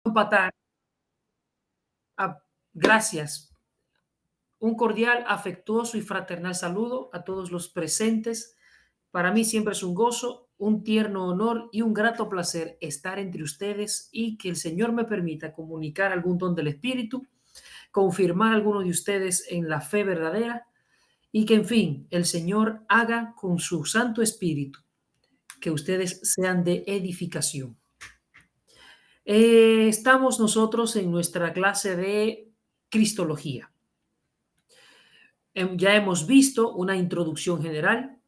Empatar. Gracias. Un cordial, afectuoso y fraternal saludo a todos los presentes. Para mí siempre es un gozo, un tierno honor y un grato placer estar entre ustedes y que el Señor me permita comunicar algún don del Espíritu, confirmar a alguno de ustedes en la fe verdadera y que, en fin, el Señor haga con su Santo Espíritu que ustedes sean de edificación. Estamos nosotros en nuestra clase de Cristología. Ya hemos visto una introducción general.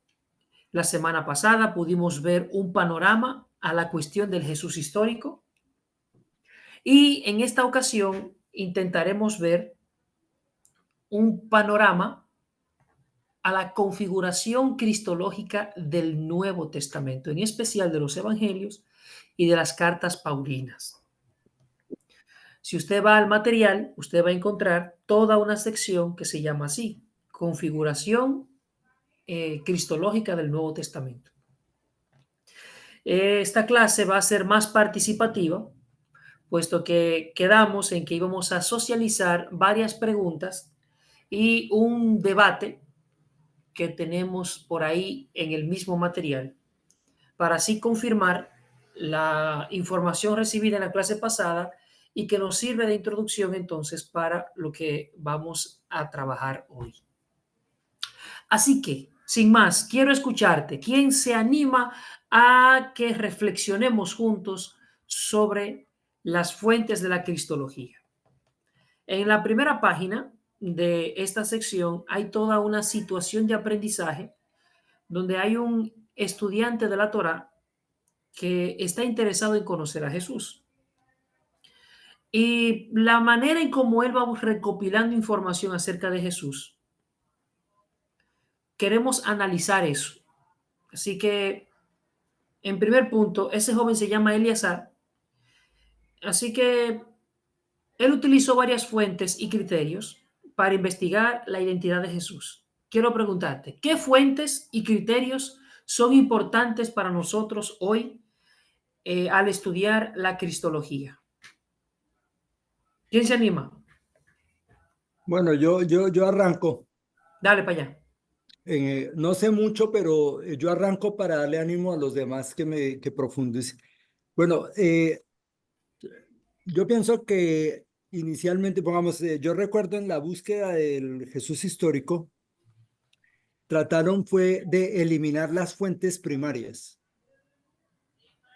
La semana pasada pudimos ver un panorama a la cuestión del Jesús histórico y en esta ocasión intentaremos ver un panorama a la configuración cristológica del Nuevo Testamento, en especial de los Evangelios y de las cartas paulinas. Si usted va al material, usted va a encontrar toda una sección que se llama así, configuración cristológica del Nuevo Testamento. Esta clase va a ser más participativa, puesto que quedamos en que íbamos a socializar varias preguntas y un debate que tenemos por ahí en el mismo material, para así confirmar la información recibida en la clase pasada y que nos sirve de introducción entonces para lo que vamos a trabajar hoy. Así que, sin más, quiero escucharte. ¿Quién se anima a que reflexionemos juntos sobre las fuentes de la cristología? En la primera página de esta sección hay toda una situación de aprendizaje donde hay un estudiante de la Torá que está interesado en conocer a Jesús. Y la manera en cómo él va recopilando información acerca de Jesús, queremos analizar eso. Así que, en primer punto, ese joven se llama Eleazar. Así que él utilizó varias fuentes y criterios para investigar la identidad de Jesús. Quiero preguntarte, ¿qué fuentes y criterios son importantes para nosotros hoy al estudiar la cristología? ¿Quién se anima? Bueno, yo arranco. Dale para allá. No sé mucho, pero yo arranco para darle ánimo a los demás que profundicen. Bueno, yo pienso que inicialmente, pongamos, yo recuerdo en la búsqueda del Jesús histórico, trataron fue de eliminar las fuentes primarias.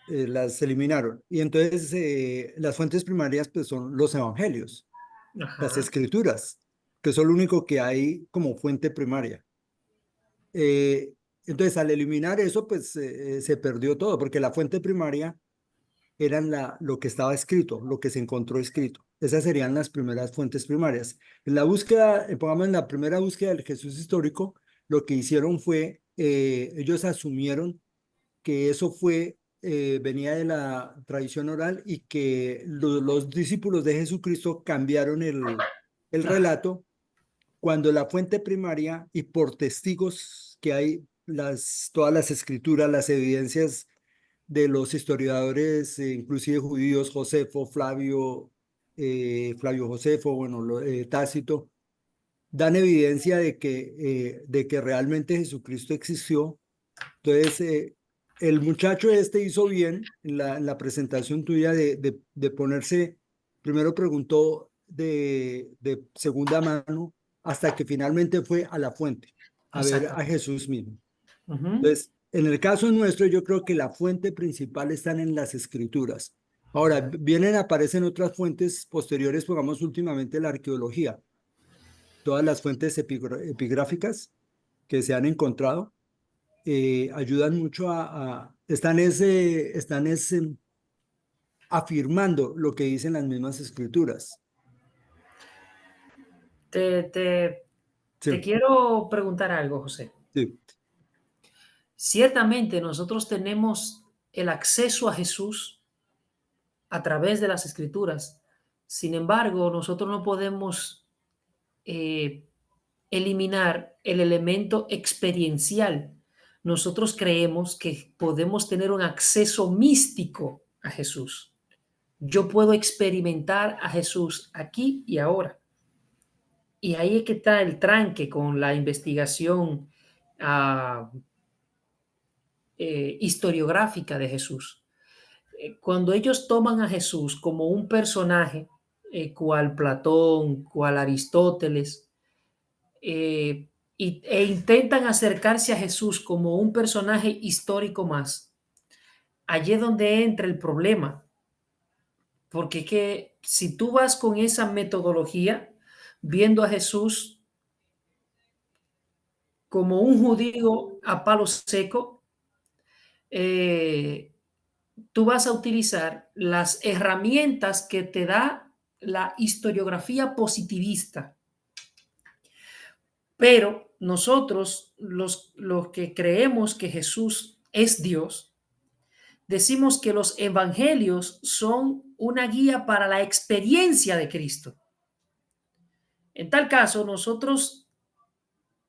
Las eliminaron. Y entonces las fuentes primarias pues son los evangelios, las Ajá. escrituras, que son lo único que hay como fuente primaria. Eh, entonces, al eliminar eso, pues se perdió todo, porque la fuente primaria eran lo que estaba escrito, lo que se encontró escrito. Esas serían las primeras fuentes primarias. En la búsqueda, pongamos en la primera búsqueda del Jesús histórico, lo que hicieron fue, ellos asumieron que eso venía de la tradición oral y que los discípulos de Jesucristo cambiaron el Ajá. relato cuando la fuente primaria y por testigos que hay todas las escrituras, las evidencias de los historiadores, inclusive judíos, Josefo, Flavio Josefo, bueno, Tácito, dan evidencia de que realmente Jesucristo existió. Entonces, el muchacho este hizo bien en la presentación tuya de ponerse, primero preguntó de segunda mano hasta que finalmente fue a la fuente, a ver a Exactamente. Jesús mismo. Ujú. Entonces, en el caso nuestro, yo creo que la fuente principal están en las escrituras. Ahora, aparecen otras fuentes posteriores, pongamos últimamente la arqueología, todas las fuentes epigráficas que se han encontrado ayudan mucho están afirmando lo que dicen las mismas escrituras. Te, te, te Sí, quiero preguntar algo, José. sí. Ciertamente nosotros tenemos el acceso a Jesús a través de las escrituras. Sin embargo, nosotros no podemos eh, eliminar el elemento experiencial. Nosotros creemos que podemos tener un acceso místico a Jesús. Yo puedo experimentar a Jesús aquí y ahora. Y ahí es que está el tranque con la investigación ah, historiográfica de Jesús. Cuando ellos toman a Jesús como un personaje, cual Platón, cual Aristóteles, e intentan acercarse a Jesús como un personaje histórico más, allí es donde entra el problema, porque que si tú vas con esa metodología, viendo a Jesús como un judío a palo seco, eh, tú vas a utilizar las herramientas que te da la historiografía positivista, pero nosotros, los que creemos que Jesús es Dios, decimos que los evangelios son una guía para la experiencia de Cristo. En tal caso, nosotros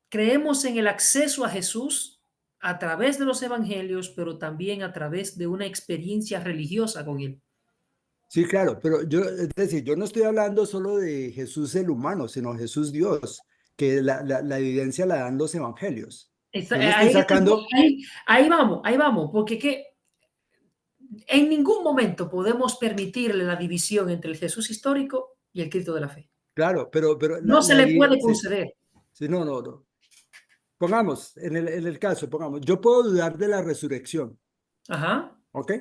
creemos en el acceso a Jesús a través de los evangelios, pero también a través de una experiencia religiosa con él. Sí, claro, pero yo, es decir, yo no estoy hablando solo de Jesús el humano, sino Jesús Dios, que la evidencia la dan los evangelios. Yo no estoy Ahí, sacando, ahí vamos, porque que en ningún momento podemos permitirle la división entre el Jesús histórico y el Cristo de la fe. claro, pero No se le puede sí, conceder. sí, no, no, no. Pongamos, en el caso, pongamos, yo puedo dudar de la resurrección, Ajá. ¿ok?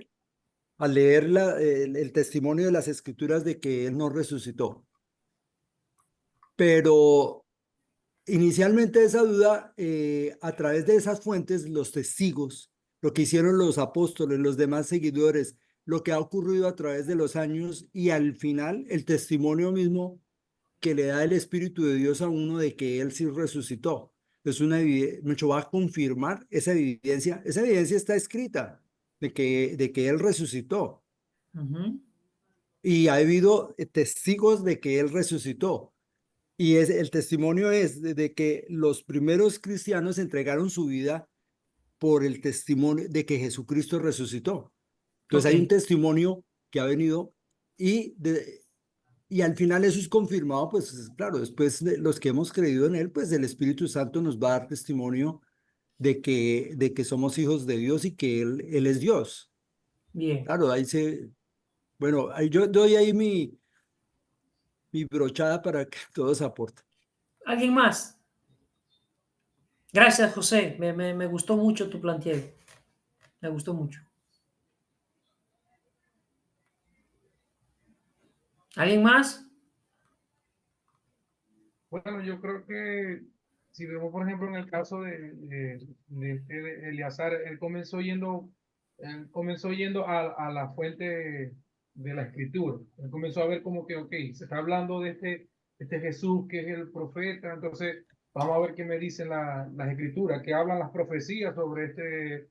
Al leer el testimonio de las escrituras de que él no resucitó. Pero inicialmente esa duda, a través de esas fuentes, los testigos, lo que hicieron los apóstoles, los demás seguidores, lo que ha ocurrido a través de los años y al final el testimonio mismo que le da el Espíritu de Dios a uno de que Él sí resucitó. Es mucho va a confirmar esa evidencia está escrita de que Él resucitó Ujú. y ha habido testigos de que Él resucitó. Y el testimonio es de que los primeros cristianos entregaron su vida por el testimonio de que Jesucristo resucitó. Entonces Ok, hay un testimonio que ha venido y, y al final eso es confirmado, pues claro, después de los que hemos creído en Él, pues el Espíritu Santo nos va a dar testimonio de que somos hijos de Dios y que Él es Dios. bien. Claro, bueno, ahí yo doy ahí mi brochada para que todos aporten. ¿Alguien más? Gracias, José. Me gustó mucho tu planteo. Me gustó mucho. ¿Alguien más? Bueno, yo creo que si vemos, por ejemplo, en el caso de este Eleazar, él comenzó yendo a la fuente de la escritura. Él comenzó a ver como que, ok, se está hablando de este Jesús que es el profeta, entonces vamos a ver qué me dicen las escrituras, qué hablan las profecías porque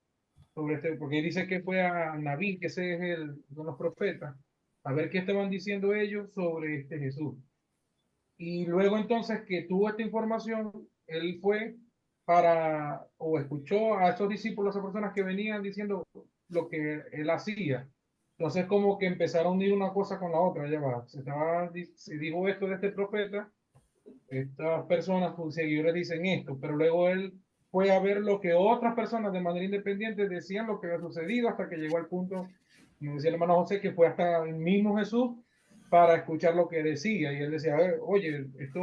dice que fue a Naví, que ese es de los profetas, a ver qué estaban diciendo ellos sobre este Jesús. Y luego entonces que tuvo esta información, él fue o escuchó a esos discípulos, a esas personas que venían diciendo lo que él hacía. Entonces como que empezaron a unir una cosa con la otra, ya va. Se dijo esto de este profeta, estas personas, sus seguidores dicen esto, pero luego él fue a ver lo que otras personas de manera independiente decían lo que había sucedido hasta que llegó al punto, como decía el hermano José, que fue hasta el mismo Jesús para escuchar lo que decía. Y él decía, a ver, oye, esto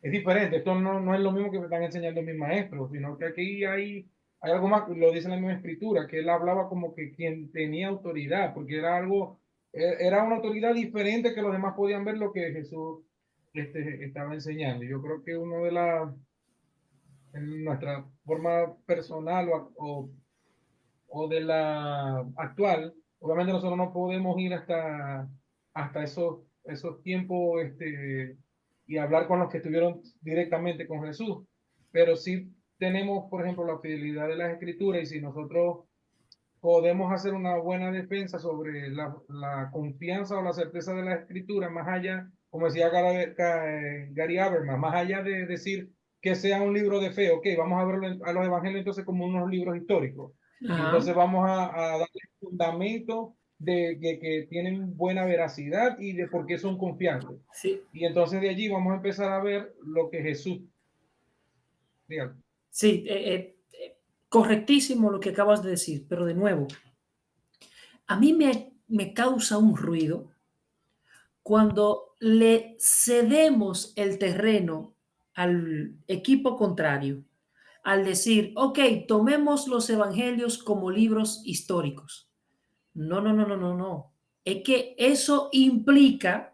es diferente, esto no es lo mismo que me están enseñando mis maestros, sino que aquí hay algo más, lo dice la misma escritura, que él hablaba como que quien tenía autoridad, porque era una autoridad diferente que los demás podían ver lo que Jesús estaba enseñando. Yo creo que en nuestra forma personal o de la actual, obviamente nosotros no podemos ir hasta esos tiempos y hablar con los que estuvieron directamente con Jesús, pero sí tenemos, por ejemplo, la fidelidad de las escrituras y si nosotros podemos hacer una buena defensa sobre la confianza o la certeza de la escritura, más allá, como decía Gary Habermas, más allá de decir que sea un libro de fe, ok, vamos a ver a los evangelios entonces como unos libros históricos, y Ajá. entonces vamos a darle fundamento de que tienen buena veracidad y de por qué son confiables. Sí, Y entonces de allí vamos a empezar a ver lo que Jesús, dígame. sí, correctísimo lo que acabas de decir, pero de nuevo, a mí me causa un ruido cuando le cedemos el terreno al equipo contrario, al decir, ok, tomemos los evangelios como libros históricos. No, no, no, no, no, no. Es que eso implica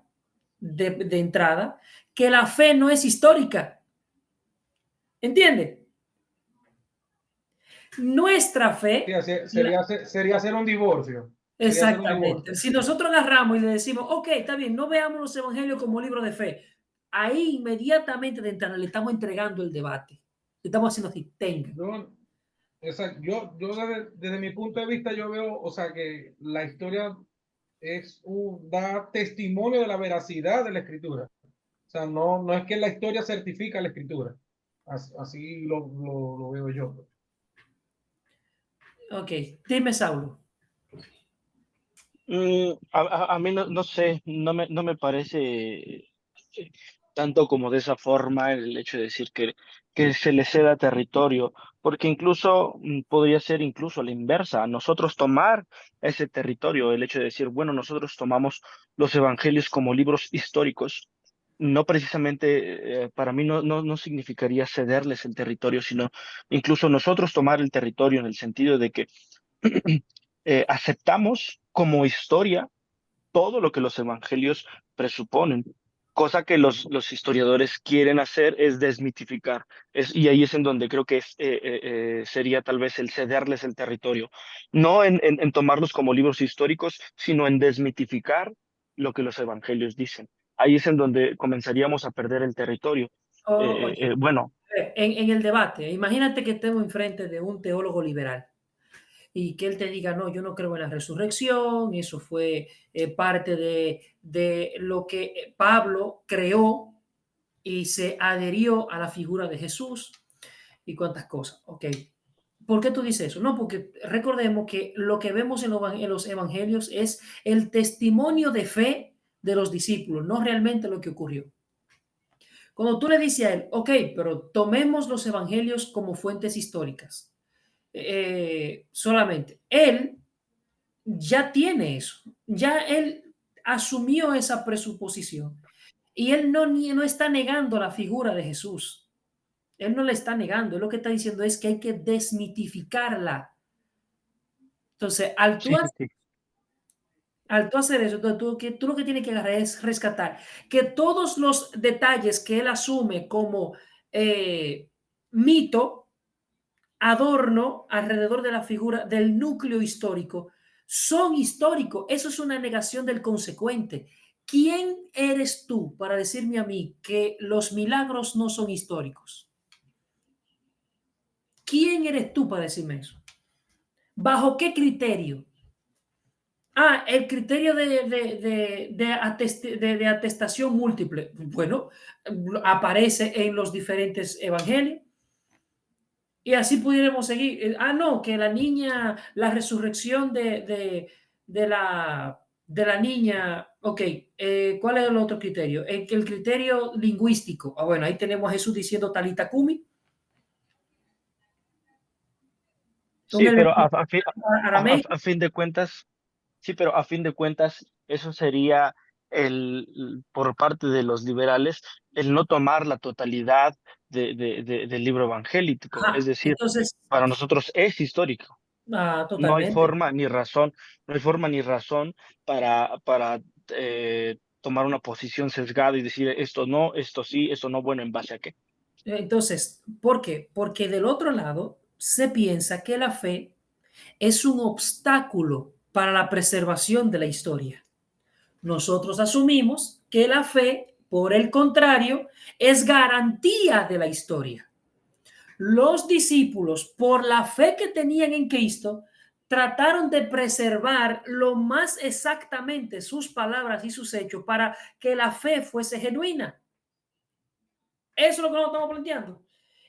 de entrada que la fe no es histórica. ¿Entiende? Nuestra Sí, fe, sería hacer un divorcio. Sería hacer un exactamente. divorcio. Si nosotros agarramos y le decimos, ok, está bien, no veamos los evangelios como libro de fe, ahí inmediatamente de entrada le estamos entregando el debate. Le estamos haciendo así, tenga. Yo, yo desde mi punto de vista, yo veo, o sea, que la historia da testimonio de la veracidad de la escritura. O sea, no es que la historia certifica la escritura. Así lo veo yo. Ok, dime, Saulo. A mí no sé, no me parece tanto como de esa forma el hecho de decir que se le ceda territorio, porque incluso podría ser incluso a la inversa, nosotros tomar ese territorio, el hecho de decir, bueno, nosotros tomamos los evangelios como libros históricos, no precisamente para mí no significaría cederles el territorio, sino incluso nosotros tomar el territorio en el sentido de que aceptamos como historia todo lo que los evangelios presuponen. Cosa que los historiadores quieren hacer es desmitificar. Y ahí es en donde creo que sería tal vez el cederles el territorio. No en tomarlos como libros históricos, sino en desmitificar lo que los evangelios dicen. Ahí es en donde comenzaríamos a perder el territorio. Oye, Bueno, en el debate, imagínate que estemos enfrente de un teólogo liberal y que él te diga, no, yo no creo en la resurrección, eso fue parte de lo que Pablo creó y se adherió a la figura de Jesús y cuántas cosas. Ok, ¿por qué tú dices eso? No, porque recordemos que lo que vemos en los evangelios es el testimonio de fe de los discípulos, no realmente lo que ocurrió. Cuando tú le dices a él, ok, pero tomemos los evangelios como fuentes históricas, solamente, él ya tiene eso, ya él asumió esa presuposición y él no está negando la figura de Jesús. Él no la está negando, él lo que está diciendo es que hay que desmitificarla. Entonces, sí, sí, sí. al tú hacer eso, tú lo que tienes que agarrar es rescatar que todos los detalles que él asume como mito, adorno alrededor de la figura del núcleo histórico, son históricos. Eso es una negación del consecuente. ¿Quién eres tú para decirme a mí que los milagros no son históricos? ¿Quién eres tú para decirme eso? ¿Bajo qué criterio? El criterio de atestación múltiple. Bueno, aparece en los diferentes evangelios. Y así pudiéramos seguir. No, que la niña, la resurrección de la niña. Ok, ¿cuál es el otro criterio? El criterio lingüístico. Bueno, ahí tenemos a Jesús diciendo talita cumi. Un Sí, pero arameico. a fin de cuentas, sí, pero a fin de cuentas, eso sería por parte de los liberales, el no tomar la totalidad del libro evangélico. Es Ajá, decir, entonces, para nosotros es histórico. No hay totalmente. forma ni razón, no hay forma ni razón para tomar una posición sesgada y decir esto no, esto sí, esto no, bueno, ¿en base a qué? Entonces, ¿por qué? Porque del otro lado se piensa que la fe es un obstáculo para la preservación de la historia. Nosotros asumimos que la fe, por el contrario, es garantía de la historia. Los discípulos, por la fe que tenían en Cristo, trataron de preservar lo más exactamente sus palabras y sus hechos para que la fe fuese genuina. Eso es lo que nos estamos planteando.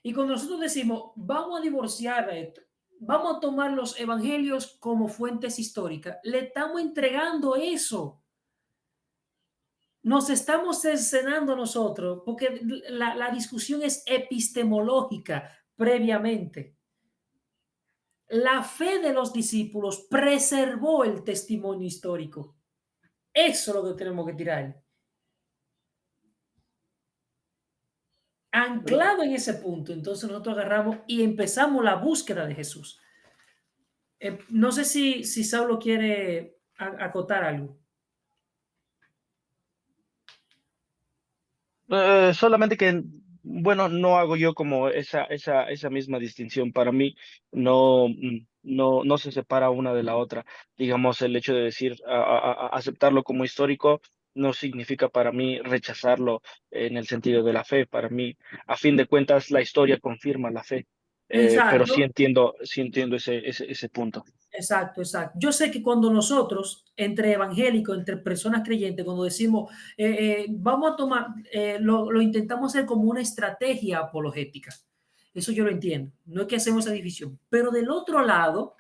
Y cuando nosotros decimos, vamos a divorciar esto, vamos a tomar los evangelios como fuentes históricas. Le estamos entregando eso. Nos estamos cercenando nosotros, porque la discusión es epistemológica previamente. La fe de los discípulos preservó el testimonio histórico. Eso es lo que tenemos que tirar. Anclado en ese punto, entonces nosotros agarramos y empezamos la búsqueda de Jesús. No sé si Saulo quiere acotar algo. Solamente que, bueno, no hago yo como esa misma distinción. Para mí no se separa una de la otra. Digamos, el hecho de decir, aceptarlo como histórico no significa para mí rechazarlo en el sentido de la fe. Para mí, a fin de cuentas, la historia confirma la fe. Pero Exacto. sí entiendo ese punto. Exacto, exacto. Yo sé que cuando nosotros, entre evangélicos, entre personas creyentes, cuando decimos, vamos a tomar, lo intentamos hacer como una estrategia apologética. Eso yo lo entiendo. No es que hacemos esa división. Pero del otro lado,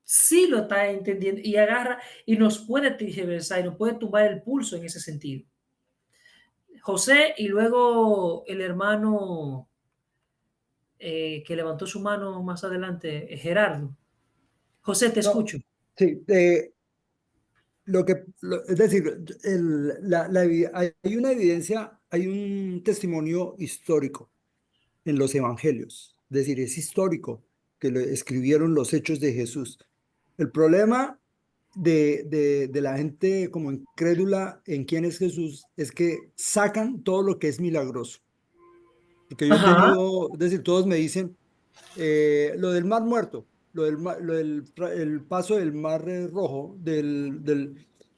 sí lo está entendiendo y agarra y nos puede tergiversar y nos puede tumbar el pulso en ese sentido. José y luego el hermano que levantó su mano más adelante, Gerardo. José, te No, escucho. sí, es decir, hay una evidencia, hay un testimonio histórico en los evangelios, es decir, es histórico que lo escribieron los hechos de Jesús. El problema de la gente como incrédula en quién es Jesús es que sacan todo lo que es milagroso. Porque yo he Ajá. tenido, es decir, todos me dicen lo del mar muerto, el paso del mar rojo,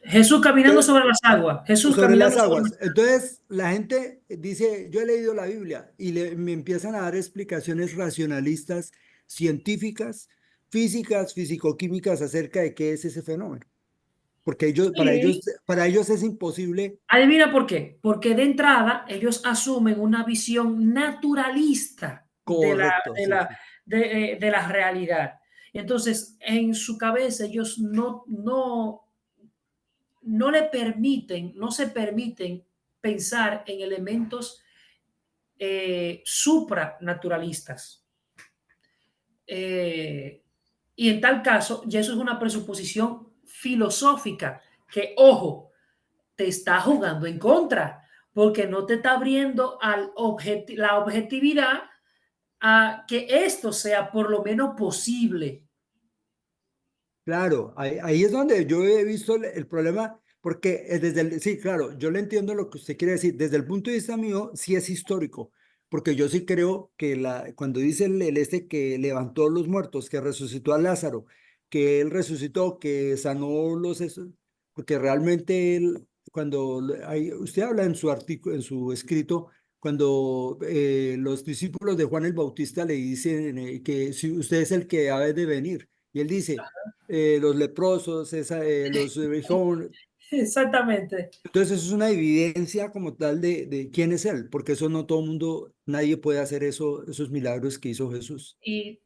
Jesús caminando sobre las aguas. Jesús sobre caminando las sobre aguas. las aguas. Entonces, la gente dice, yo he leído la Biblia y me empiezan a dar explicaciones racionalistas, científicas, físicas, fisicoquímicas acerca de qué es ese fenómeno. Porque Sí. para ellos es imposible. Adivina por qué. Porque de entrada ellos asumen una visión naturalista Correcto, sí, sí. de la realidad. Entonces, en su cabeza ellos no se permiten pensar en elementos supranaturalistas. Y en tal caso, ya eso es una presuposición filosófica que, ojo, te está jugando en contra, porque no te está abriendo la objetividad a que esto sea por lo menos posible. Claro, ahí es donde yo he visto el problema, porque sí, claro, yo le entiendo lo que usted quiere decir. Desde el punto de vista mío, sí es histórico, porque yo sí creo que cuando dice el este que levantó a los muertos, que resucitó a Lázaro, que él resucitó, que sanó porque realmente él, usted habla en su artículo, en su escrito, cuando los discípulos de Juan el Bautista le dicen que si usted es el que ha de venir, y él dice los leprosos, los jóvenes. Exactamente. Entonces eso es una evidencia como tal de quién es él, porque eso no todo el mundo, nadie puede hacer eso, esos milagros que hizo Jesús. Y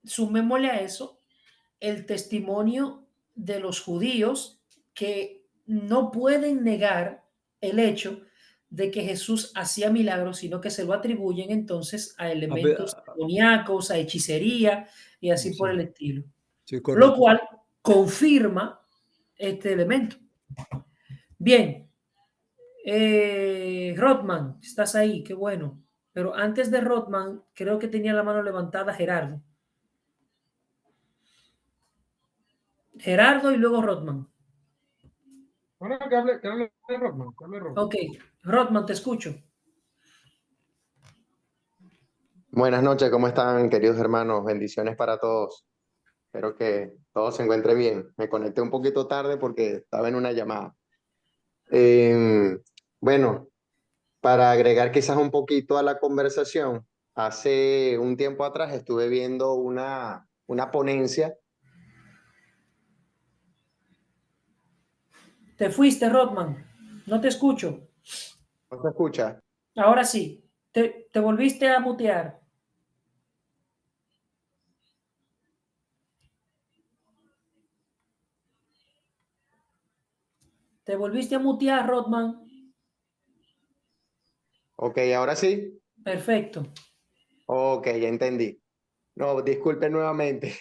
sumémosle a eso el testimonio de los judíos que no pueden negar el hecho de que Jesús hacía milagros, sino que se lo atribuyen entonces a A ver, elementos demoníacos, a hechicería y así por el sí, estilo. sí, Lo correcto. cual confirma este elemento. Bien, Rodman, estás ahí, qué bueno. Pero antes de Rodman, creo que tenía la mano levantada Gerardo. Gerardo y luego Rodman. Bueno, que hable Rockman, que hable Rockman. Ok, Rodman, te escucho. Buenas noches, ¿cómo están, queridos hermanos? Bendiciones para todos. Espero que todos se encuentren bien. Me conecté un poquito tarde porque estaba en una llamada. Eh, bueno, para agregar quizás un poquito a la conversación, hace un tiempo atrás estuve viendo una ponencia. Te fuiste, Rodman. No te escucho. ¿No se escucha? Ahora sí. Te volviste a mutear. Te volviste a mutear, Rodman. Ok, ahora sí. Perfecto. Ok, ya entendí. No, disculpe nuevamente.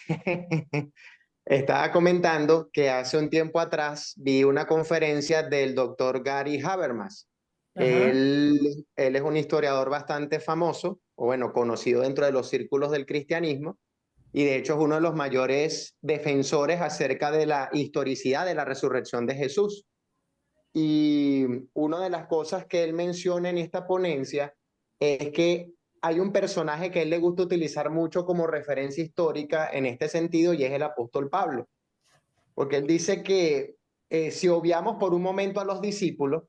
Estaba comentando que hace un tiempo atrás vi una conferencia del doctor Gary Habermas. Ajá. Él es un historiador bastante famoso, o bueno, conocido dentro de los círculos del cristianismo, y de hecho es uno de los mayores defensores acerca de la historicidad de la resurrección de Jesús. Y una de las cosas que él menciona en esta ponencia es que hay un personaje que a él le gusta utilizar mucho como referencia histórica en este sentido y es el apóstol Pablo, porque él dice que si obviamos por un momento a los discípulos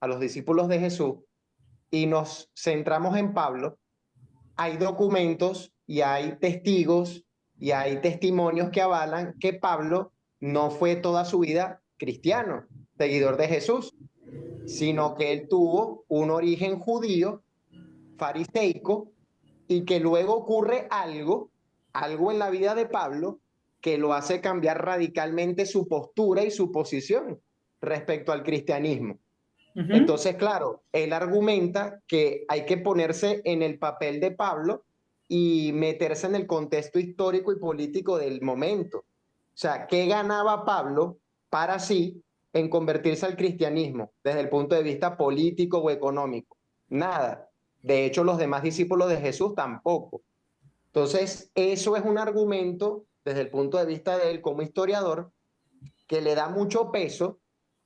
de Jesús, y nos centramos en Pablo, hay documentos y hay testigos y hay testimonios que avalan que Pablo no fue toda su vida cristiano, seguidor de Jesús, sino que él tuvo un origen judío, fariseico, y que luego ocurre algo en la vida de Pablo que lo hace cambiar radicalmente su postura y su posición respecto al cristianismo. Ujú. Entonces, claro, él argumenta que hay que ponerse en el papel de Pablo y meterse en el contexto histórico y político del momento. O sea, ¿qué ganaba Pablo para sí en convertirse al cristianismo desde el punto de vista político o económico? Nada. De hecho, los demás discípulos de Jesús tampoco. Entonces, eso es un argumento desde el punto de vista de él como historiador que le da mucho peso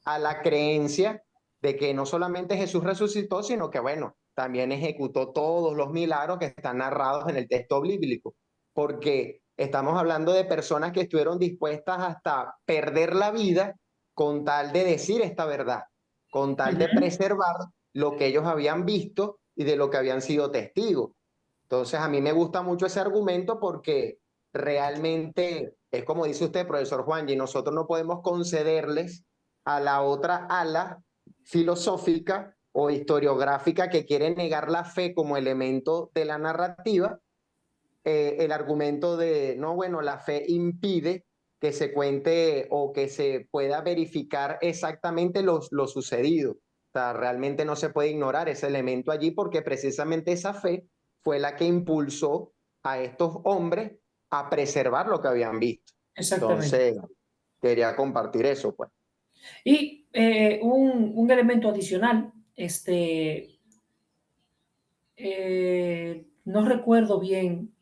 a la creencia de que no solamente Jesús resucitó, sino que, bueno, también ejecutó todos los milagros que están narrados en el texto bíblico, porque estamos hablando de personas que estuvieron dispuestas hasta perder la vida con tal de decir esta verdad, con tal de preservar lo que ellos habían visto y de lo que habían sido testigos. Entonces, a mí me gusta mucho ese argumento porque realmente es como dice usted, profesor Juan, y nosotros no podemos concederles a la otra ala filosófica o historiográfica que quiere negar la fe como elemento de la narrativa, el argumento de, no, bueno, la fe impide que se cuente o que se pueda verificar exactamente lo sucedido. O sea, realmente no se puede ignorar ese elemento allí porque precisamente esa fe fue la que impulsó a estos hombres a preservar lo que habían visto. Exactamente. Entonces, quería compartir eso, pues. Y un elemento adicional, no recuerdo bien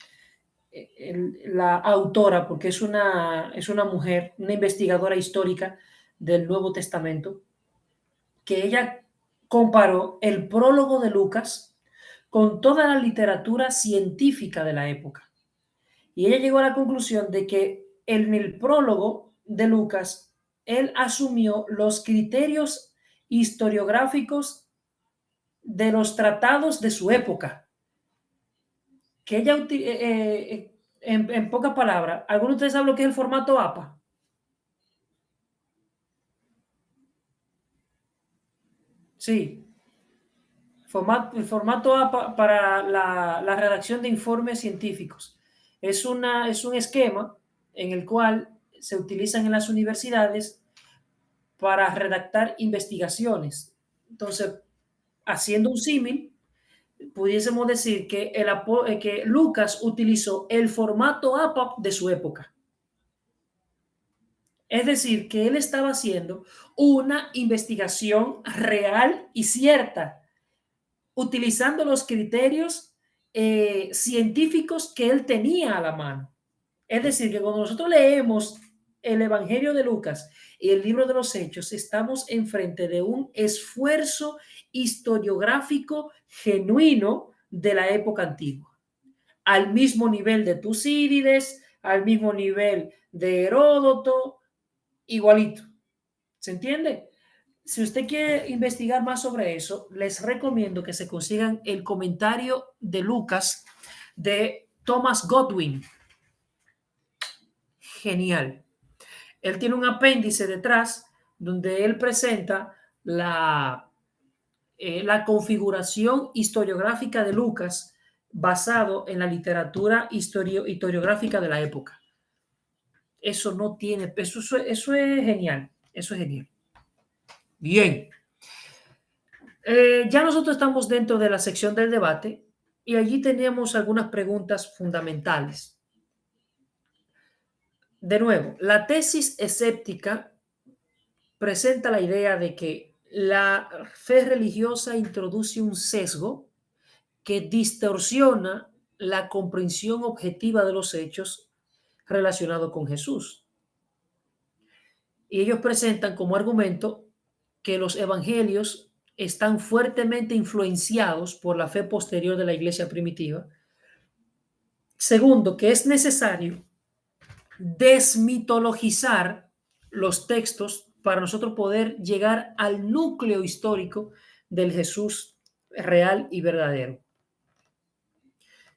la autora, porque es una mujer, una investigadora histórica del Nuevo Testamento, que ella comparó el prólogo de Lucas con toda la literatura científica de la época. Y ella llegó a la conclusión de que en el prólogo de Lucas, él asumió los criterios historiográficos de los tratados de su época. Que ella, en pocas palabras, ¿alguno de ustedes sabe lo que es el formato APA? Sí, el formato APA para la redacción de informes científicos. Es un esquema en el cual se utilizan en las universidades para redactar investigaciones. Entonces, haciendo un símil, pudiésemos decir que, que Lucas utilizó el formato APA de su época. Es decir, que él estaba haciendo una investigación real y cierta, utilizando los criterios científicos que él tenía a la mano. Es decir, que cuando nosotros leemos el Evangelio de Lucas y el libro de los Hechos, estamos enfrente de un esfuerzo historiográfico genuino de la época antigua, al mismo nivel de Tucídides, al mismo nivel de Heródoto, igualito. ¿Se entiende? Si usted quiere investigar más sobre eso, les recomiendo que se consigan el comentario de Lucas de Thomas Godwin. Genial. Él tiene un apéndice detrás donde él presenta la configuración historiográfica de Lucas basado en la literatura historiográfica de la época. Eso no tiene, eso es genial, eso es genial. Bien. Ya nosotros estamos dentro de la sección del debate y allí tenemos algunas preguntas fundamentales. De nuevo, la tesis escéptica presenta la idea de que la fe religiosa introduce un sesgo que distorsiona la comprensión objetiva de los hechos relacionados con Jesús. Y ellos presentan como argumento que los evangelios están fuertemente influenciados por la fe posterior de la iglesia primitiva. Segundo, que es necesario desmitologizar los textos para nosotros poder llegar al núcleo histórico del Jesús real y verdadero.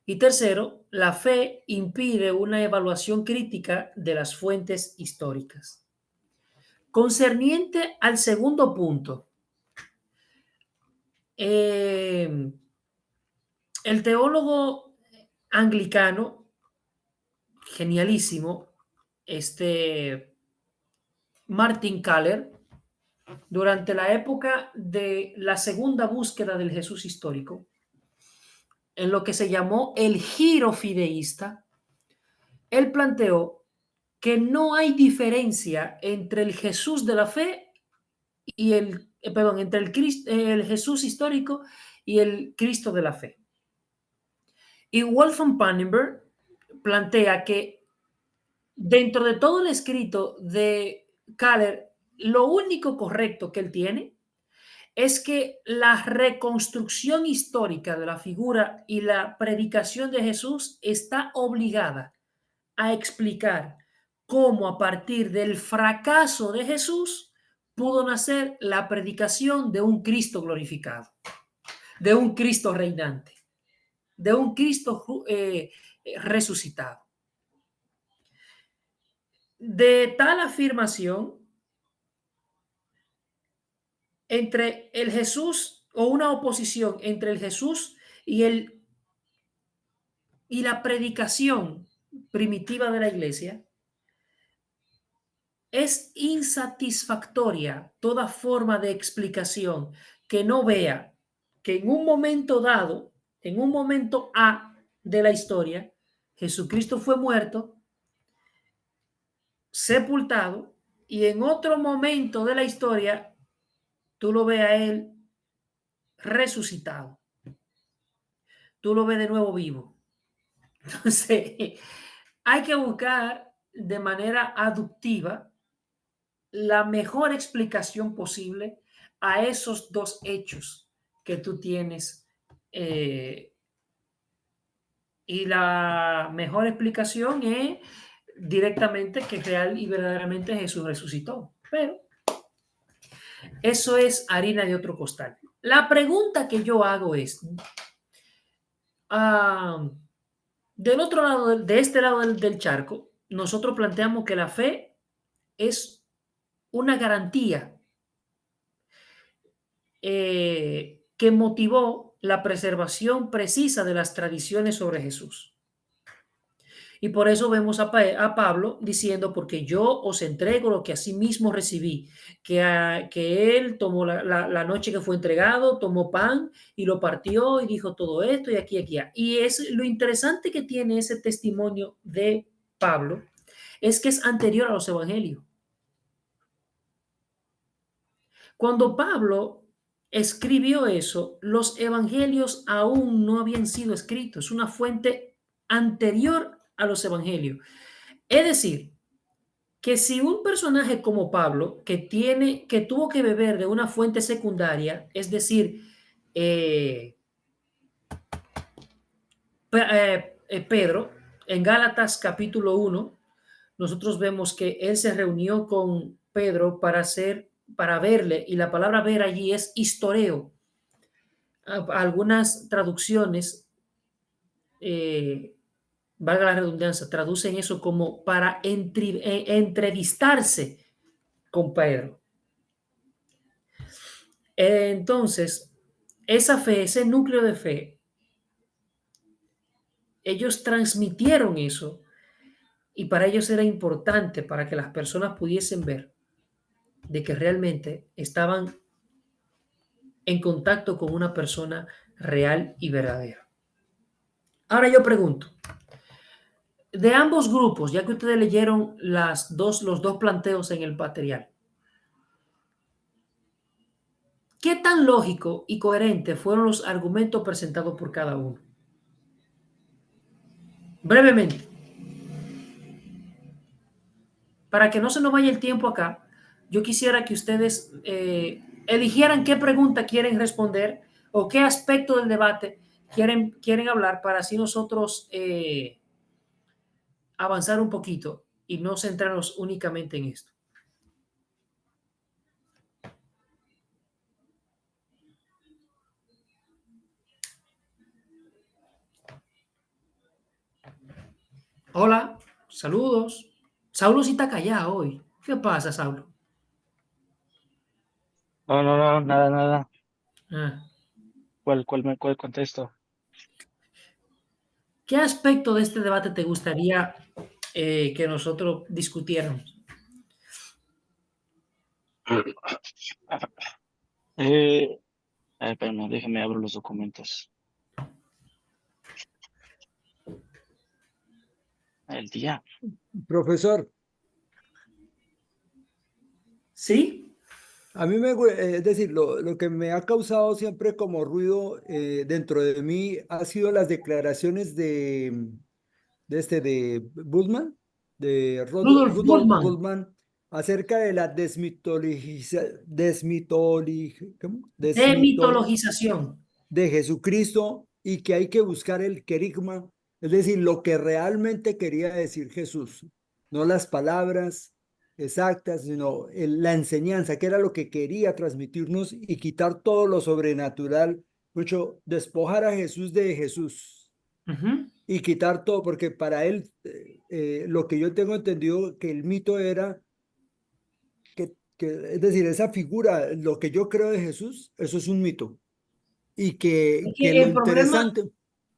Y tercero, la fe impide una evaluación crítica de las fuentes históricas. Concerniente al segundo punto, el teólogo anglicano, genialísimo, Martin Kaller, durante la época de la segunda búsqueda del Jesús histórico, en lo que se llamó el giro fideísta, él planteó que no hay diferencia entre el Jesús de la fe y entre el Jesús histórico y el Cristo de la fe. Y Wolfgang Pannenberg plantea que dentro de todo el escrito de Kaller, lo único correcto que él tiene es que la reconstrucción histórica de la figura y la predicación de Jesús está obligada a explicar cómo a partir del fracaso de Jesús pudo nacer la predicación de un Cristo glorificado, de un Cristo reinante, de un Cristo resucitado. De tal afirmación, entre el Jesús o una oposición entre el Jesús y la predicación primitiva de la iglesia, es insatisfactoria toda forma de explicación que no vea que en un momento dado, en un momento A de la historia, Jesucristo fue muerto, sepultado, y en otro momento de la historia tú lo ves a él resucitado. Tú lo ves de nuevo vivo. Entonces, hay que buscar de manera aductiva la mejor explicación posible a esos dos hechos que tú tienes. Y la mejor explicación es directamente que real y verdaderamente Jesús resucitó. Pero eso es harina de otro costal. La pregunta que yo hago es, del otro lado, de este lado del charco, nosotros planteamos que la fe es una garantía que motivó la preservación precisa de las tradiciones sobre Jesús. Y por eso vemos a Pablo diciendo, porque yo os entrego lo que asimismo recibí, que él tomó la noche que fue entregado, tomó pan y lo partió y dijo todo esto y aquí. Y es lo interesante que tiene ese testimonio de Pablo, es que es anterior a los evangelios. Cuando Pablo escribió eso, los evangelios aún no habían sido escritos. Es una fuente anterior a los evangelios. Es decir, que si un personaje como Pablo, que tuvo que beber de una fuente secundaria, es decir, Pedro, en Gálatas capítulo 1, nosotros vemos que él se reunió con Pedro para verle, y la palabra ver allí es historeo. Algunas traducciones, valga la redundancia, traducen eso como para entrevistarse con Pedro. Entonces, esa fe, ese núcleo de fe, ellos transmitieron eso y para ellos era importante para que las personas pudiesen ver de que realmente estaban en contacto con una persona real y verdadera. Ahora yo pregunto, de ambos grupos, ya que ustedes leyeron los dos planteos en el material, ¿qué tan lógico y coherente fueron los argumentos presentados por cada uno? Brevemente, para que no se nos vaya el tiempo acá, yo quisiera que ustedes eligieran qué pregunta quieren responder o qué aspecto del debate quieren hablar para así nosotros avanzar un poquito y no centrarnos únicamente en esto. Hola, saludos. Saulo sí está callado hoy. ¿Qué pasa, Saulo? No, nada. Ah. ¿Cuál contesto? ¿Qué aspecto de este debate te gustaría que nosotros discutiéramos? Espérame, déjame abrir los documentos. El día. Profesor, ¿Sí? a mí es decir, lo que me ha causado siempre como ruido dentro de mí ha sido las declaraciones de Bultmann, de Rudolf Rudolf Bultmann, Bultmann, acerca de la ¿cómo? demitologización. De Jesucristo y que hay que buscar el querigma, es decir, lo que realmente quería decir Jesús, no las palabras exactas, sino la enseñanza, que era lo que quería transmitirnos y quitar todo lo sobrenatural, mucho despojar a Jesús de Jesús Uh-huh. y quitar todo, porque para él, lo que yo tengo entendido, que el mito era es decir, esa figura, lo que yo creo de Jesús, eso es un mito. Y Es que que lo el problema, interesante,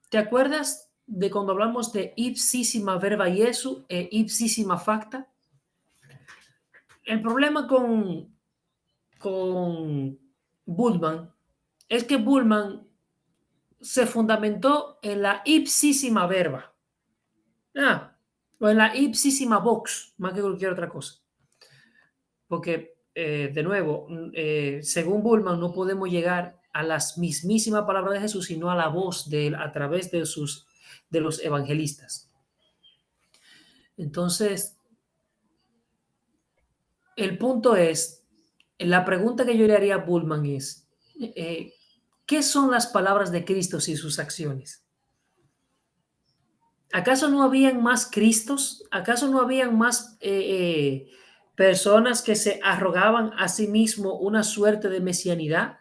¿te acuerdas de cuando hablamos de ipsísima verba Jesu e ipsísima facta? El problema con Bultmann es que Bultmann se fundamentó en la ipsísima verba. O en la ipsísima vox, más que cualquier otra cosa. Porque, de nuevo, según Bullman, no podemos llegar a las mismísimas palabras de Jesús, sino a la voz de él a través de los evangelistas. Entonces, el punto es, la pregunta que yo le haría a Bullman es, ¿qué son las palabras de Cristo y sus acciones? ¿Acaso no habían más Cristos? ¿Acaso no habían más personas que se arrogaban a sí mismo una suerte de mesianidad?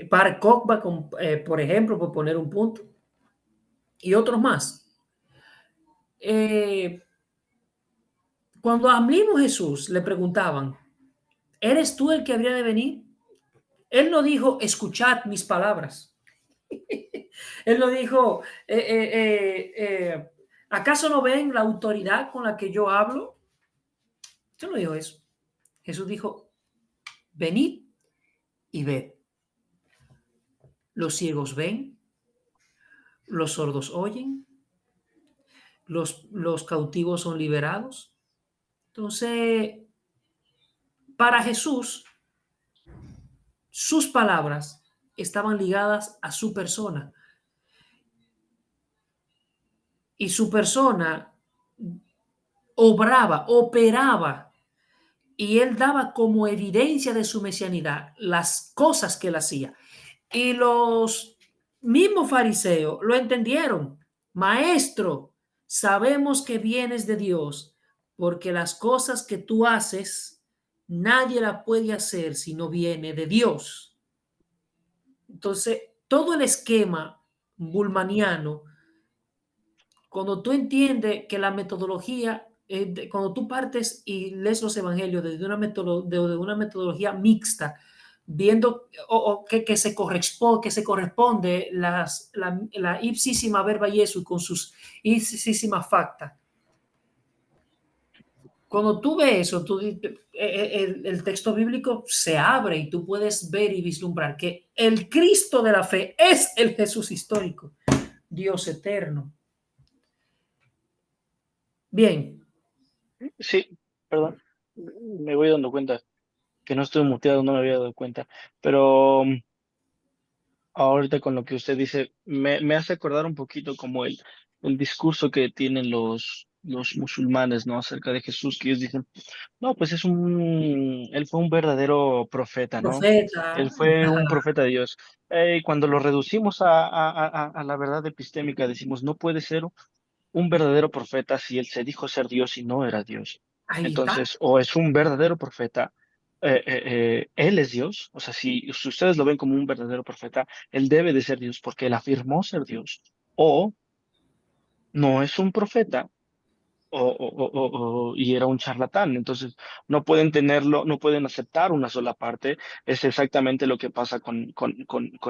Bar Kokhba, por ejemplo, por poner un punto, y otros más. Cuando al mismo Jesús le preguntaban, ¿eres tú el que habría de venir? Él no dijo, escuchad mis palabras. Él no dijo, ¿acaso no ven la autoridad con la que yo hablo? Yo no dijo eso. Jesús dijo, venid y ved. Los ciegos ven, los sordos oyen, los cautivos son liberados. Entonces, para Jesús, sus palabras estaban ligadas a su persona. Y su persona operaba, y él daba como evidencia de su mesianidad las cosas que él hacía. Y los mismos fariseos lo entendieron. Maestro, sabemos que vienes de Dios, porque las cosas que tú haces, nadie las puede hacer si no viene de Dios. Entonces, todo el esquema bulmaniano, cuando tú entiendes que la metodología, cuando tú partes y lees los evangelios desde una metodología mixta, viendo que se corresponde la ipsísima verba Jesu con sus ipsísimas facta. Cuando tú ves eso, el texto bíblico se abre y tú puedes ver y vislumbrar que el Cristo de la fe es el Jesús histórico, Dios eterno. Bien. Sí, perdón, me voy dando cuenta que no estoy muteado, no me había dado cuenta, pero ahorita con lo que usted dice, me hace acordar un poquito como el discurso que tienen los musulmanes, ¿no? Acerca de Jesús, que ellos dicen, no, pues él fue un verdadero profeta, ¿no? Él Profeta. fue un profeta de Dios. Cuando lo reducimos a la verdad epistémica, decimos, no puede ser un verdadero profeta si él se dijo ser Dios y no era Dios. Ahí está. Entonces, o es un verdadero profeta, él es Dios, o sea, si ustedes lo ven como un verdadero profeta, él debe de ser Dios porque él afirmó ser Dios, o no es un profeta. Y era un charlatán, entonces no pueden tenerlo, no pueden aceptar una sola parte, es exactamente lo que pasa con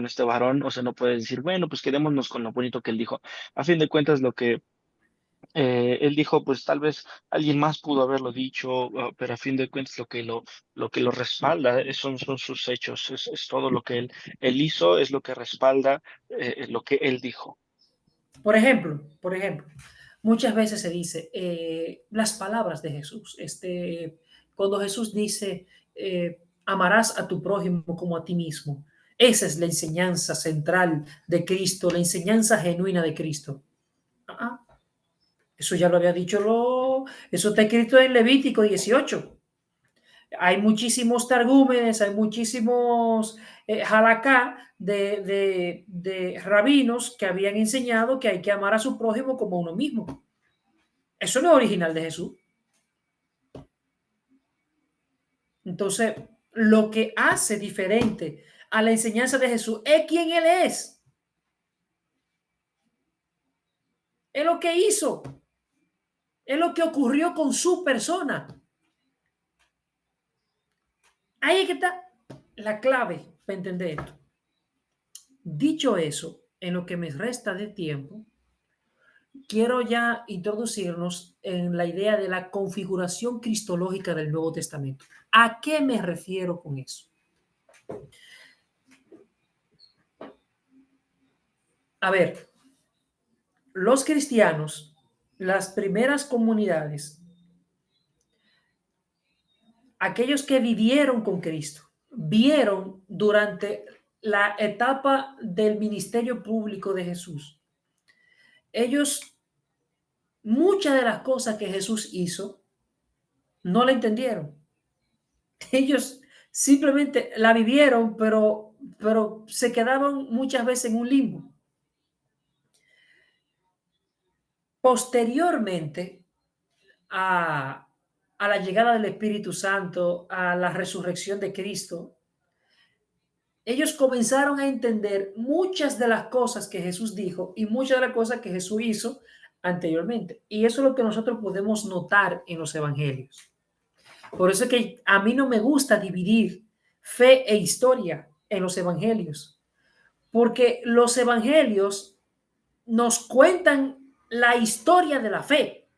este varón, o sea, no pueden decir, bueno, pues quedémonos con lo bonito que él dijo. A fin de cuentas, lo que él dijo, pues tal vez alguien más pudo haberlo dicho, pero a fin de cuentas lo que lo respalda son sus hechos, es todo lo que él hizo, es lo que respalda lo que él dijo. Por ejemplo, muchas veces se dice las palabras de Jesús. Cuando Jesús dice, amarás a tu prójimo como a ti mismo. Esa es la enseñanza central de Cristo, la enseñanza genuina de Cristo. Ah, eso ya lo había dicho, eso está escrito en Levítico 18. Hay muchísimos targúmenes, hay muchísimos halaká de rabinos que habían enseñado que hay que amar a su prójimo como a uno mismo. Eso no es original de Jesús. Entonces, lo que hace diferente a la enseñanza de Jesús es quién Él es. Es lo que hizo. Es lo que ocurrió con su persona. Ahí es que está la clave para entender esto. Dicho eso, en lo que me resta de tiempo, quiero ya introducirnos en la idea de la configuración cristológica del Nuevo Testamento. ¿A qué me refiero con eso? A ver, los cristianos, las primeras comunidades, aquellos que vivieron con Cristo, vieron durante la etapa del ministerio público de Jesús. Ellos, muchas de las cosas que Jesús hizo, no la entendieron. Ellos simplemente la vivieron, pero se quedaban muchas veces en un limbo. Posteriormente a la llegada del Espíritu Santo, a la resurrección de Cristo, ellos comenzaron a entender muchas de las cosas que Jesús dijo y muchas de las cosas que Jesús hizo anteriormente. Y eso es lo que nosotros podemos notar en los evangelios. Por eso es que a mí no me gusta dividir fe e historia en los evangelios, porque los evangelios nos cuentan la historia de la fe.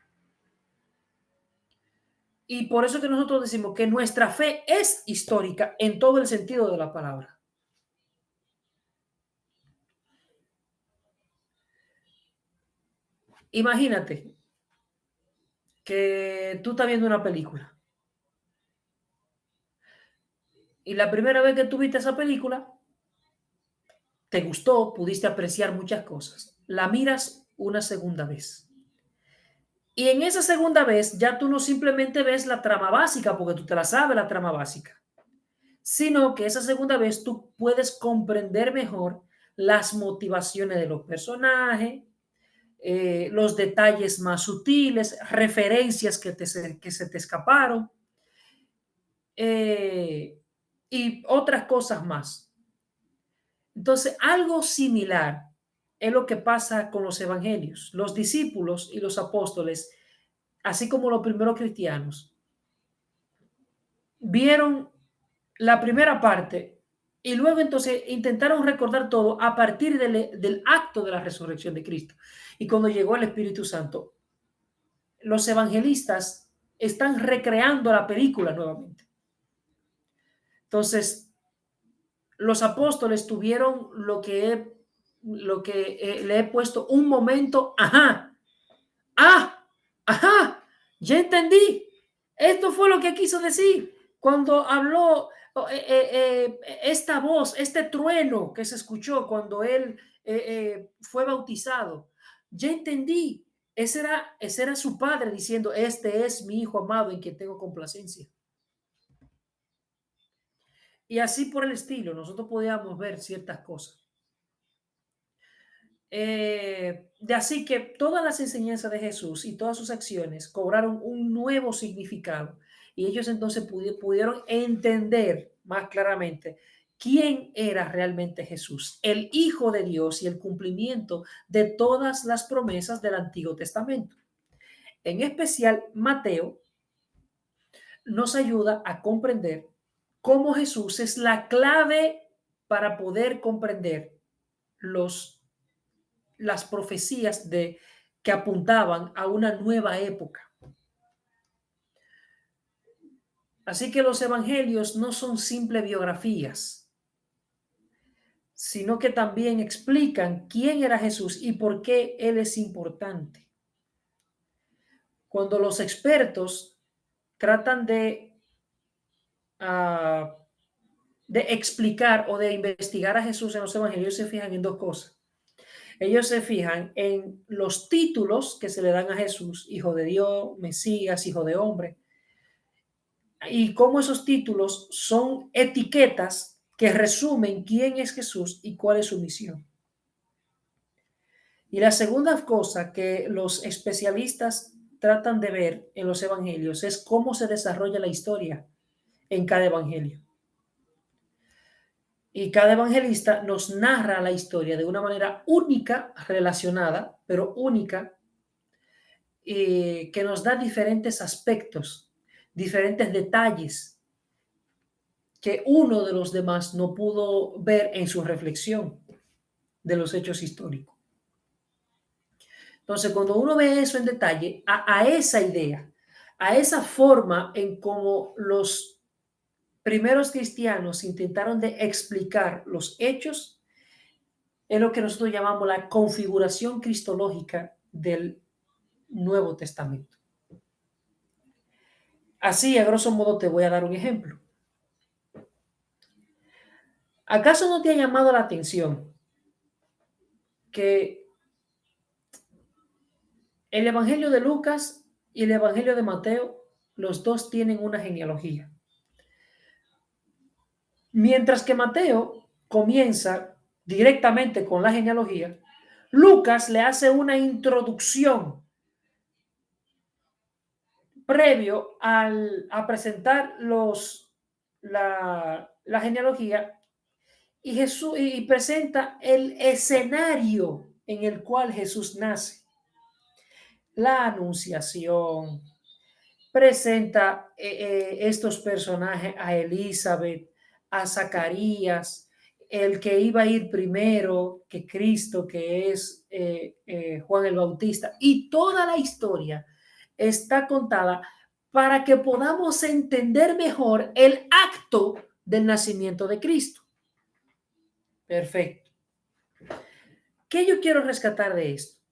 Y por eso que nosotros decimos que nuestra fe es histórica en todo el sentido de la palabra. Imagínate que tú estás viendo una película y la primera vez que tú viste esa película, te gustó, pudiste apreciar muchas cosas. La miras una segunda vez. Y en esa segunda vez ya tú no simplemente ves la trama básica, porque tú te la sabes la trama básica, sino que esa segunda vez tú puedes comprender mejor las motivaciones de los personajes, los detalles más sutiles, referencias que se te escaparon y otras cosas más. Entonces, algo similar es lo que pasa con los evangelios. Los discípulos y los apóstoles, así como los primeros cristianos, vieron la primera parte y luego entonces intentaron recordar todo a partir del acto de la resurrección de Cristo. Y cuando llegó el Espíritu Santo, los evangelistas están recreando la película nuevamente. Entonces, los apóstoles tuvieron lo que le he puesto un momento, ajá, ya entendí. Esto fue lo que quiso decir cuando habló esta voz, este trueno que se escuchó cuando él fue bautizado. Ya entendí. Ese era su padre diciendo, este es mi hijo amado en quien tengo complacencia. Y así por el estilo, nosotros podíamos ver ciertas cosas. De así que todas las enseñanzas de Jesús y todas sus acciones cobraron un nuevo significado y ellos entonces pudieron entender más claramente quién era realmente Jesús, el Hijo de Dios y el cumplimiento de todas las promesas del Antiguo Testamento. En especial, Mateo nos ayuda a comprender cómo Jesús es la clave para poder comprender las profecías que apuntaban a una nueva época. Así que los evangelios no son simples biografías, sino que también explican quién era Jesús y por qué él es importante. Cuando los expertos tratan de explicar o de investigar a Jesús en los evangelios, se fijan en dos cosas. Ellos se fijan en los títulos que se le dan a Jesús, Hijo de Dios, Mesías, Hijo de Hombre, y cómo esos títulos son etiquetas que resumen quién es Jesús y cuál es su misión. Y la segunda cosa que los especialistas tratan de ver en los evangelios es cómo se desarrolla la historia en cada evangelio. Y cada evangelista nos narra la historia de una manera única, relacionada, pero única, que nos da diferentes aspectos, diferentes detalles que uno de los demás no pudo ver en su reflexión de los hechos históricos. Entonces, cuando uno ve eso en detalle, a esa idea, a esa forma en cómo los primeros cristianos intentaron de explicar los hechos, es lo que nosotros llamamos la configuración cristológica del Nuevo Testamento. Así, a grosso modo, te voy a dar un ejemplo. ¿Acaso no te ha llamado la atención que el Evangelio de Lucas y el Evangelio de Mateo, los dos tienen una genealogía? Mientras que Mateo comienza directamente con la genealogía, Lucas le hace una introducción previo a presentar la genealogía y presenta el escenario en el cual Jesús nace. La anunciación, presenta estos personajes a Elizabeth, a Zacarías, el que iba a ir primero que Cristo, que es Juan el Bautista, y toda la historia está contada para que podamos entender mejor el acto del nacimiento de Cristo. Perfecto. ¿Qué yo quiero rescatar de esto?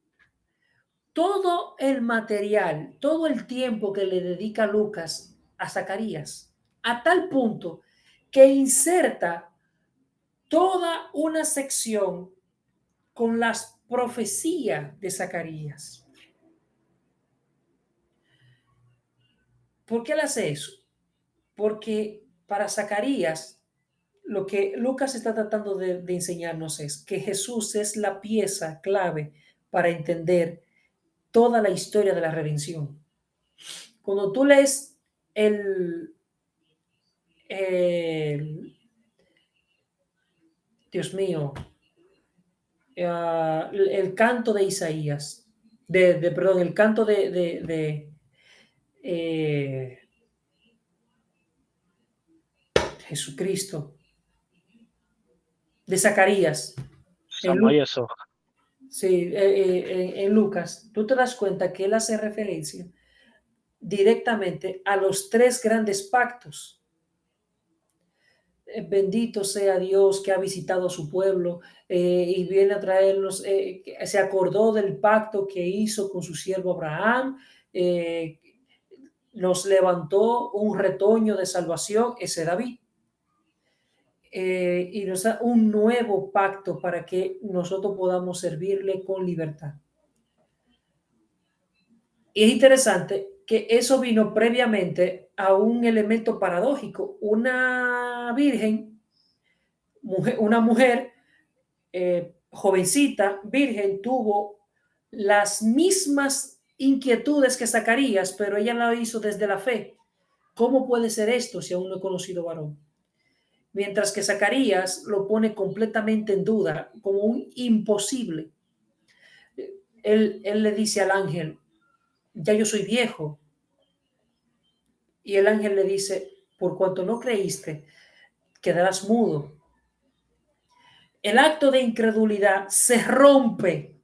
Todo el material, todo el tiempo que le dedica Lucas a Zacarías, a tal punto que inserta toda una sección con las profecías de Zacarías. ¿Por qué él hace eso? Porque para Zacarías, lo que Lucas está tratando de enseñarnos es que Jesús es la pieza clave para entender toda la historia de la redención. Cuando tú lees Dios mío, el canto de Isaías, perdón, el canto de Jesucristo, de Zacarías, sí, en Lucas, tú te das cuenta que él hace referencia directamente a los 3 grandes pactos. Bendito sea Dios que ha visitado a su pueblo y viene a traernos, se acordó del pacto que hizo con su siervo Abraham, nos levantó un retoño de salvación, ese David, y nos da un nuevo pacto para que nosotros podamos servirle con libertad. Y es interesante que eso vino previamente a un elemento paradójico. Una virgen, una mujer jovencita, virgen, tuvo las mismas inquietudes que Zacarías, pero ella lo hizo desde la fe. ¿Cómo puede ser esto si aún no he conocido varón? Mientras que Zacarías lo pone completamente en duda, como un imposible. Él le dice al ángel, ya yo soy viejo. Y el ángel le dice, por cuanto no creíste, quedarás mudo. El acto de incredulidad se rompe.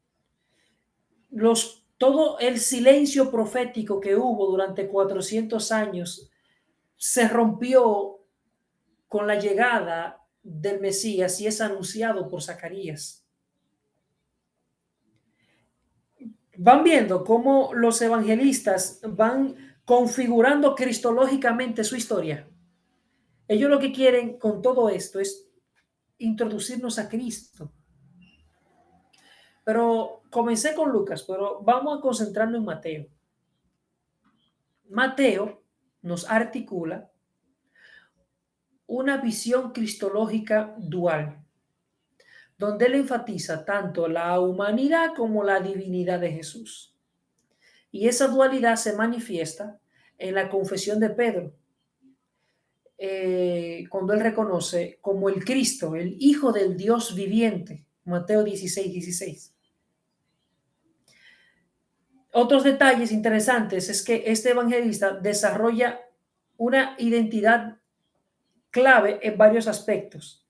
Todo el silencio profético que hubo durante 400 años se rompió con la llegada del Mesías y es anunciado por Zacarías. Van viendo cómo los evangelistas van configurando cristológicamente su historia. Ellos lo que quieren con todo esto es introducirnos a Cristo. Pero comencé con Lucas, pero vamos a concentrarnos en Mateo. Mateo nos articula una visión cristológica dual, donde él enfatiza tanto la humanidad como la divinidad de Jesús. Y esa dualidad se manifiesta en la confesión de Pedro, cuando él reconoce como el Cristo, el Hijo del Dios viviente, Mateo 16:16. Otros detalles interesantes es que este evangelista desarrolla una identidad clave en varios aspectos.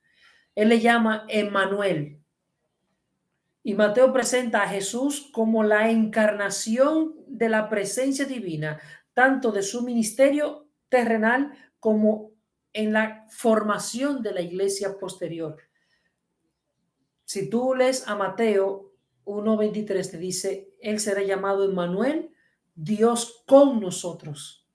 Él le llama Emmanuel. Y Mateo presenta a Jesús como la encarnación de la presencia divina, tanto de su ministerio terrenal como en la formación de la iglesia posterior. Si tú lees a Mateo 1:23, te dice, él será llamado Emmanuel, Dios con nosotros.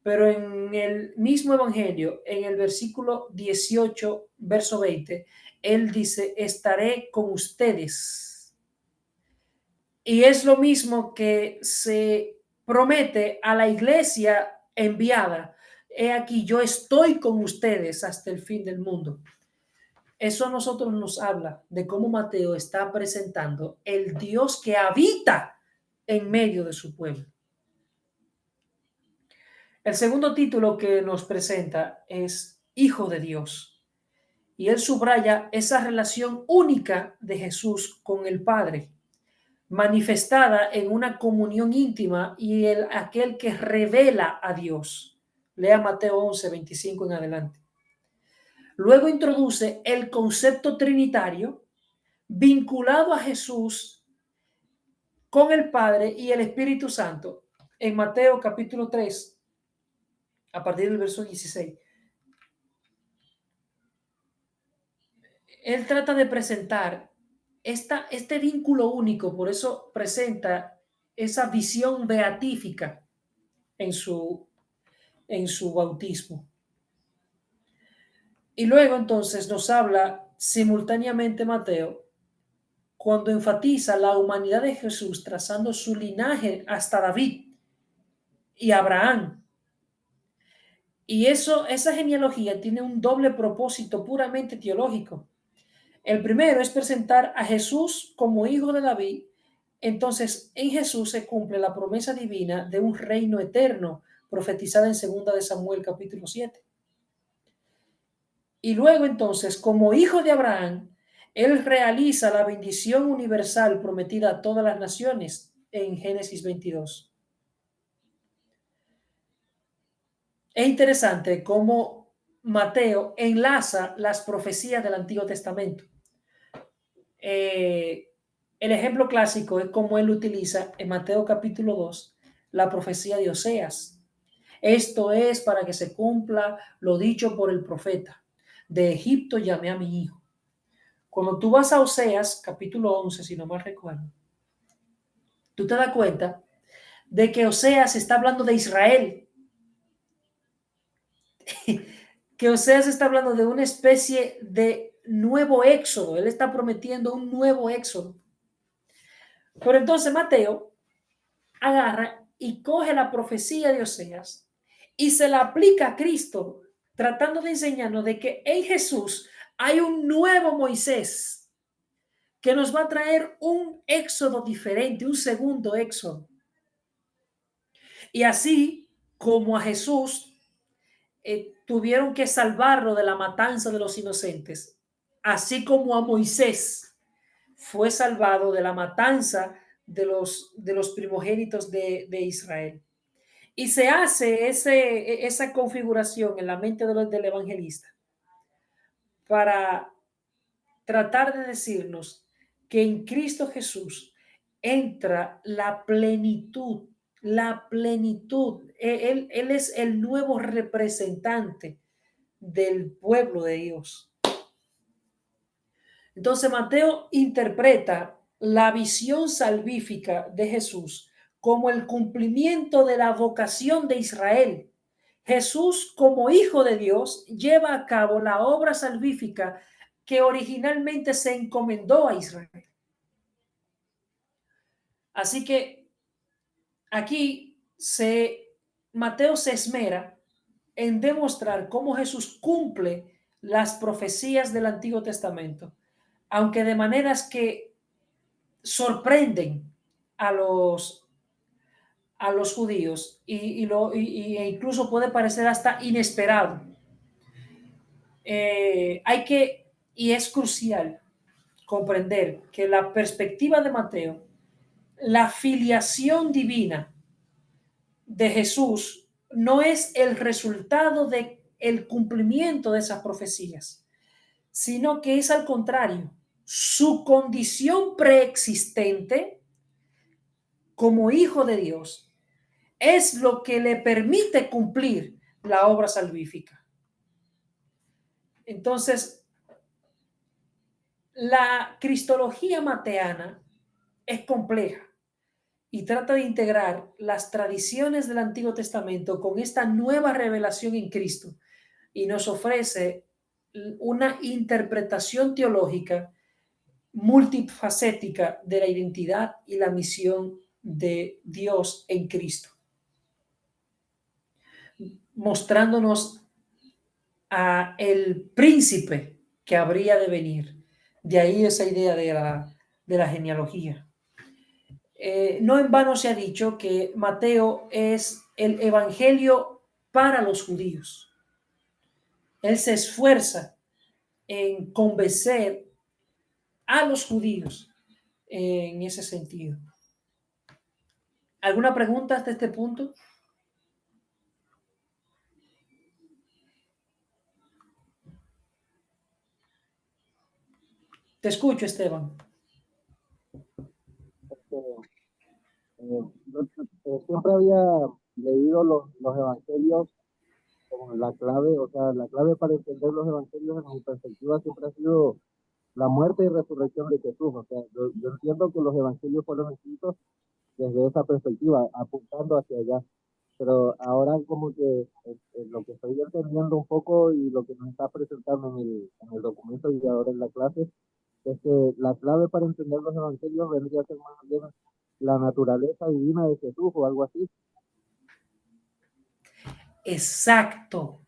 Pero en el mismo evangelio, en el versículo 18, verso 20, él dice, estaré con ustedes. Y es lo mismo que se promete a la iglesia enviada. He aquí, yo estoy con ustedes hasta el fin del mundo. Eso a nosotros nos habla de cómo Mateo está presentando el Dios que habita en medio de su pueblo. El segundo título que nos presenta es Hijo de Dios. Y él subraya esa relación única de Jesús con el Padre, manifestada en una comunión íntima y aquel que revela a Dios. Lea Mateo 11:25 en adelante. Luego introduce el concepto trinitario vinculado a Jesús con el Padre y el Espíritu Santo en Mateo capítulo 3, a partir del verso 16. Él trata de presentar este vínculo único, por eso presenta esa visión beatífica en su bautismo. Y luego entonces nos habla simultáneamente Mateo cuando enfatiza la humanidad de Jesús trazando su linaje hasta David y Abraham. Y esa genealogía tiene un doble propósito puramente teológico. El primero es presentar a Jesús como hijo de David. Entonces, en Jesús se cumple la promesa divina de un reino eterno profetizada en 2 de Samuel capítulo 7. Y luego entonces, como hijo de Abraham, él realiza la bendición universal prometida a todas las naciones en Génesis 22. Es interesante cómo Mateo enlaza las profecías del Antiguo Testamento. El ejemplo clásico es como él utiliza en Mateo capítulo 2 la profecía de Oseas. Esto es para que se cumpla lo dicho por el profeta. De Egipto llamé a mi hijo. Cuando tú vas a Oseas, capítulo 11, si no mal recuerdo, tú te das cuenta de que Oseas está hablando de Israel, que Oseas está hablando de una especie de nuevo éxodo. Él está prometiendo un nuevo éxodo. Pero entonces Mateo agarra y coge la profecía de Oseas y se la aplica a Cristo, tratando de enseñarnos de que en Jesús hay un nuevo Moisés que nos va a traer un éxodo diferente, un segundo éxodo. Y así como a Jesús tuvieron que salvarlo de la matanza de los inocentes, así como a Moisés fue salvado de la matanza de los primogénitos de Israel. Y se hace esa configuración en la mente del evangelista para tratar de decirnos que en Cristo Jesús entra la plenitud, la plenitud. Él es el nuevo representante del pueblo de Dios. Entonces Mateo interpreta la visión salvífica de Jesús como el cumplimiento de la vocación de Israel. Jesús, como hijo de Dios, lleva a cabo la obra salvífica que originalmente se encomendó a Israel. Así que aquí Mateo se esmera en demostrar cómo Jesús cumple las profecías del Antiguo Testamento, aunque de maneras que sorprenden a los judíos e incluso puede parecer hasta inesperado. Y es crucial comprender que la perspectiva de Mateo, la filiación divina de Jesús, no es el resultado de el cumplimiento de esas profecías, sino que es al contrario, su condición preexistente como hijo de Dios es lo que le permite cumplir la obra salvífica. Entonces, la cristología mateana es compleja y trata de integrar las tradiciones del Antiguo Testamento con esta nueva revelación en Cristo y nos ofrece una interpretación teológica multifacética de la identidad y la misión de Dios en Cristo, mostrándonos a el príncipe que habría de venir. De ahí esa idea de la genealogía. No en vano se ha dicho que Mateo es el evangelio para los judíos. Él se esfuerza en convencer a los judíos en ese sentido. ¿Alguna pregunta hasta este punto? Te escucho, Esteban. Siempre había leído los evangelios como la clave, o sea, la clave para entender los evangelios en mi perspectiva siempre ha sido la muerte y resurrección de Jesús. O sea, yo entiendo que los evangelios fueron escritos desde esa perspectiva, apuntando hacia allá. Pero ahora como que lo que estoy entendiendo un poco y lo que nos está presentando en el documento y ahora en la clase, es que la clave para entender los evangelios vendría a ser más bien la naturaleza divina de Jesús o algo así. Exacto.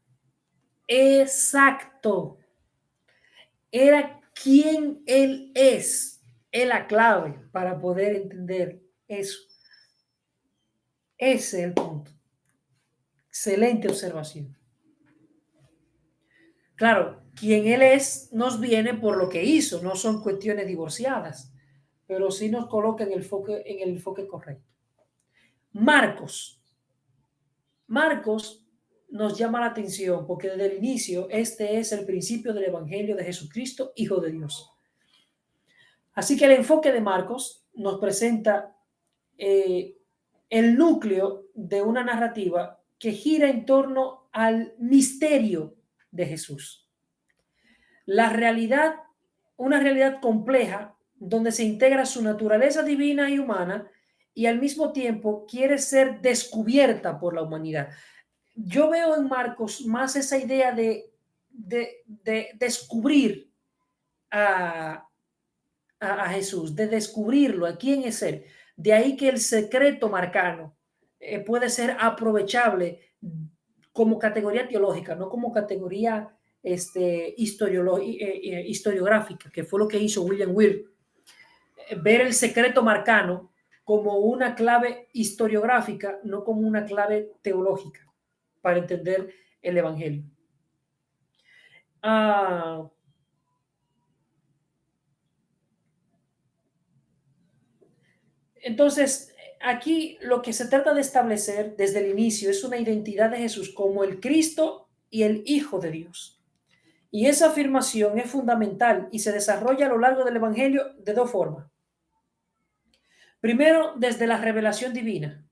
Era quien Él es la clave para poder entender eso. Ese es el punto. Excelente observación. Claro, quien Él es nos viene por lo que hizo, no son cuestiones divorciadas, pero sí nos coloca en el enfoque correcto. Marcos nos llama la atención porque desde el inicio este es el principio del Evangelio de Jesucristo, Hijo de Dios. Así que el enfoque de Marcos nos presenta el núcleo de una narrativa que gira en torno al misterio de Jesús. La realidad, una realidad compleja donde se integra su naturaleza divina y humana y al mismo tiempo quiere ser descubierta por la humanidad. Yo veo en Marcos más esa idea de descubrir a Jesús, de descubrirlo, a quién es Él. De ahí que el secreto marcano puede ser aprovechable como categoría teológica, no como categoría historiográfica, que fue lo que hizo William Weir. Ver el secreto marcano como una clave historiográfica, no como una clave teológica, para entender el Evangelio. Entonces, aquí lo que se trata de establecer desde el inicio es una identidad de Jesús como el Cristo y el Hijo de Dios. Y esa afirmación es fundamental y se desarrolla a lo largo del Evangelio de dos formas. Primero, desde la revelación divina.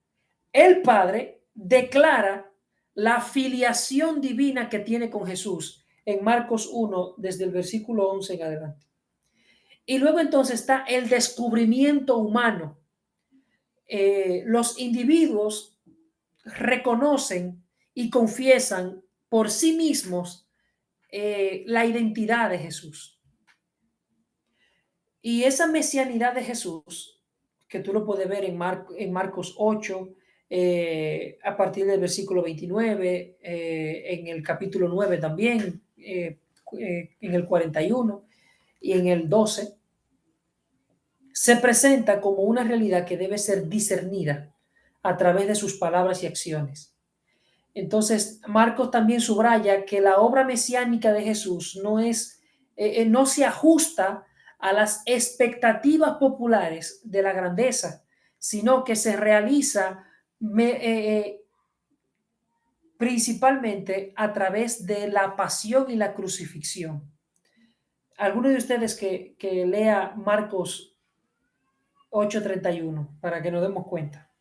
El Padre declara la filiación divina que tiene con Jesús en Marcos 1, desde el versículo 11 en adelante. Y luego entonces está el descubrimiento humano. Los individuos reconocen y confiesan por sí mismos la identidad de Jesús. Y esa mesianidad de Jesús, que tú lo puedes ver en Marcos 8, a partir del versículo 29, en el capítulo 9 también, en el 41 y en el 12, se presenta como una realidad que debe ser discernida a través de sus palabras y acciones. Entonces, Marcos también subraya que la obra mesiánica de Jesús no se ajusta a las expectativas populares de la grandeza, sino que se realiza principalmente a través de la pasión y la crucifixión. Alguno de ustedes que lea Marcos 8:31 para que nos demos cuenta.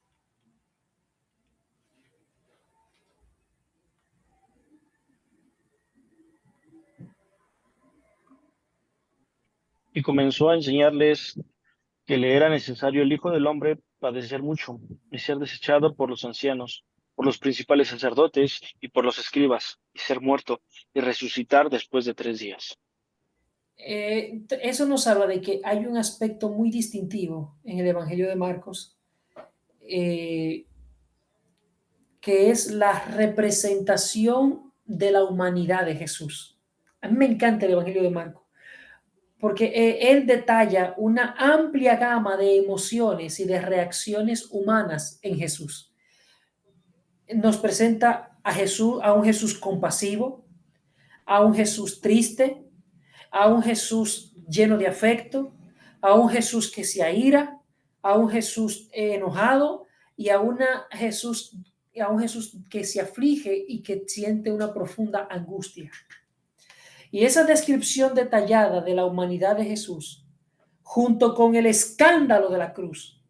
Y comenzó a enseñarles que le era necesario el Hijo del Hombre padecer mucho y ser desechado por los ancianos, por los principales sacerdotes y por los escribas, y ser muerto y resucitar después de 3 días. Eso nos habla de que hay un aspecto muy distintivo en el Evangelio de Marcos, que es la representación de la humanidad de Jesús. A mí me encanta el Evangelio de Marcos, porque él detalla una amplia gama de emociones y de reacciones humanas en Jesús. Nos presenta a Jesús, a un Jesús compasivo, a un Jesús triste, a un Jesús lleno de afecto, a un Jesús que se aira, a un Jesús enojado y a un Jesús que se aflige y que siente una profunda angustia. Y esa descripción detallada de la humanidad de Jesús, junto con el escándalo de la cruz,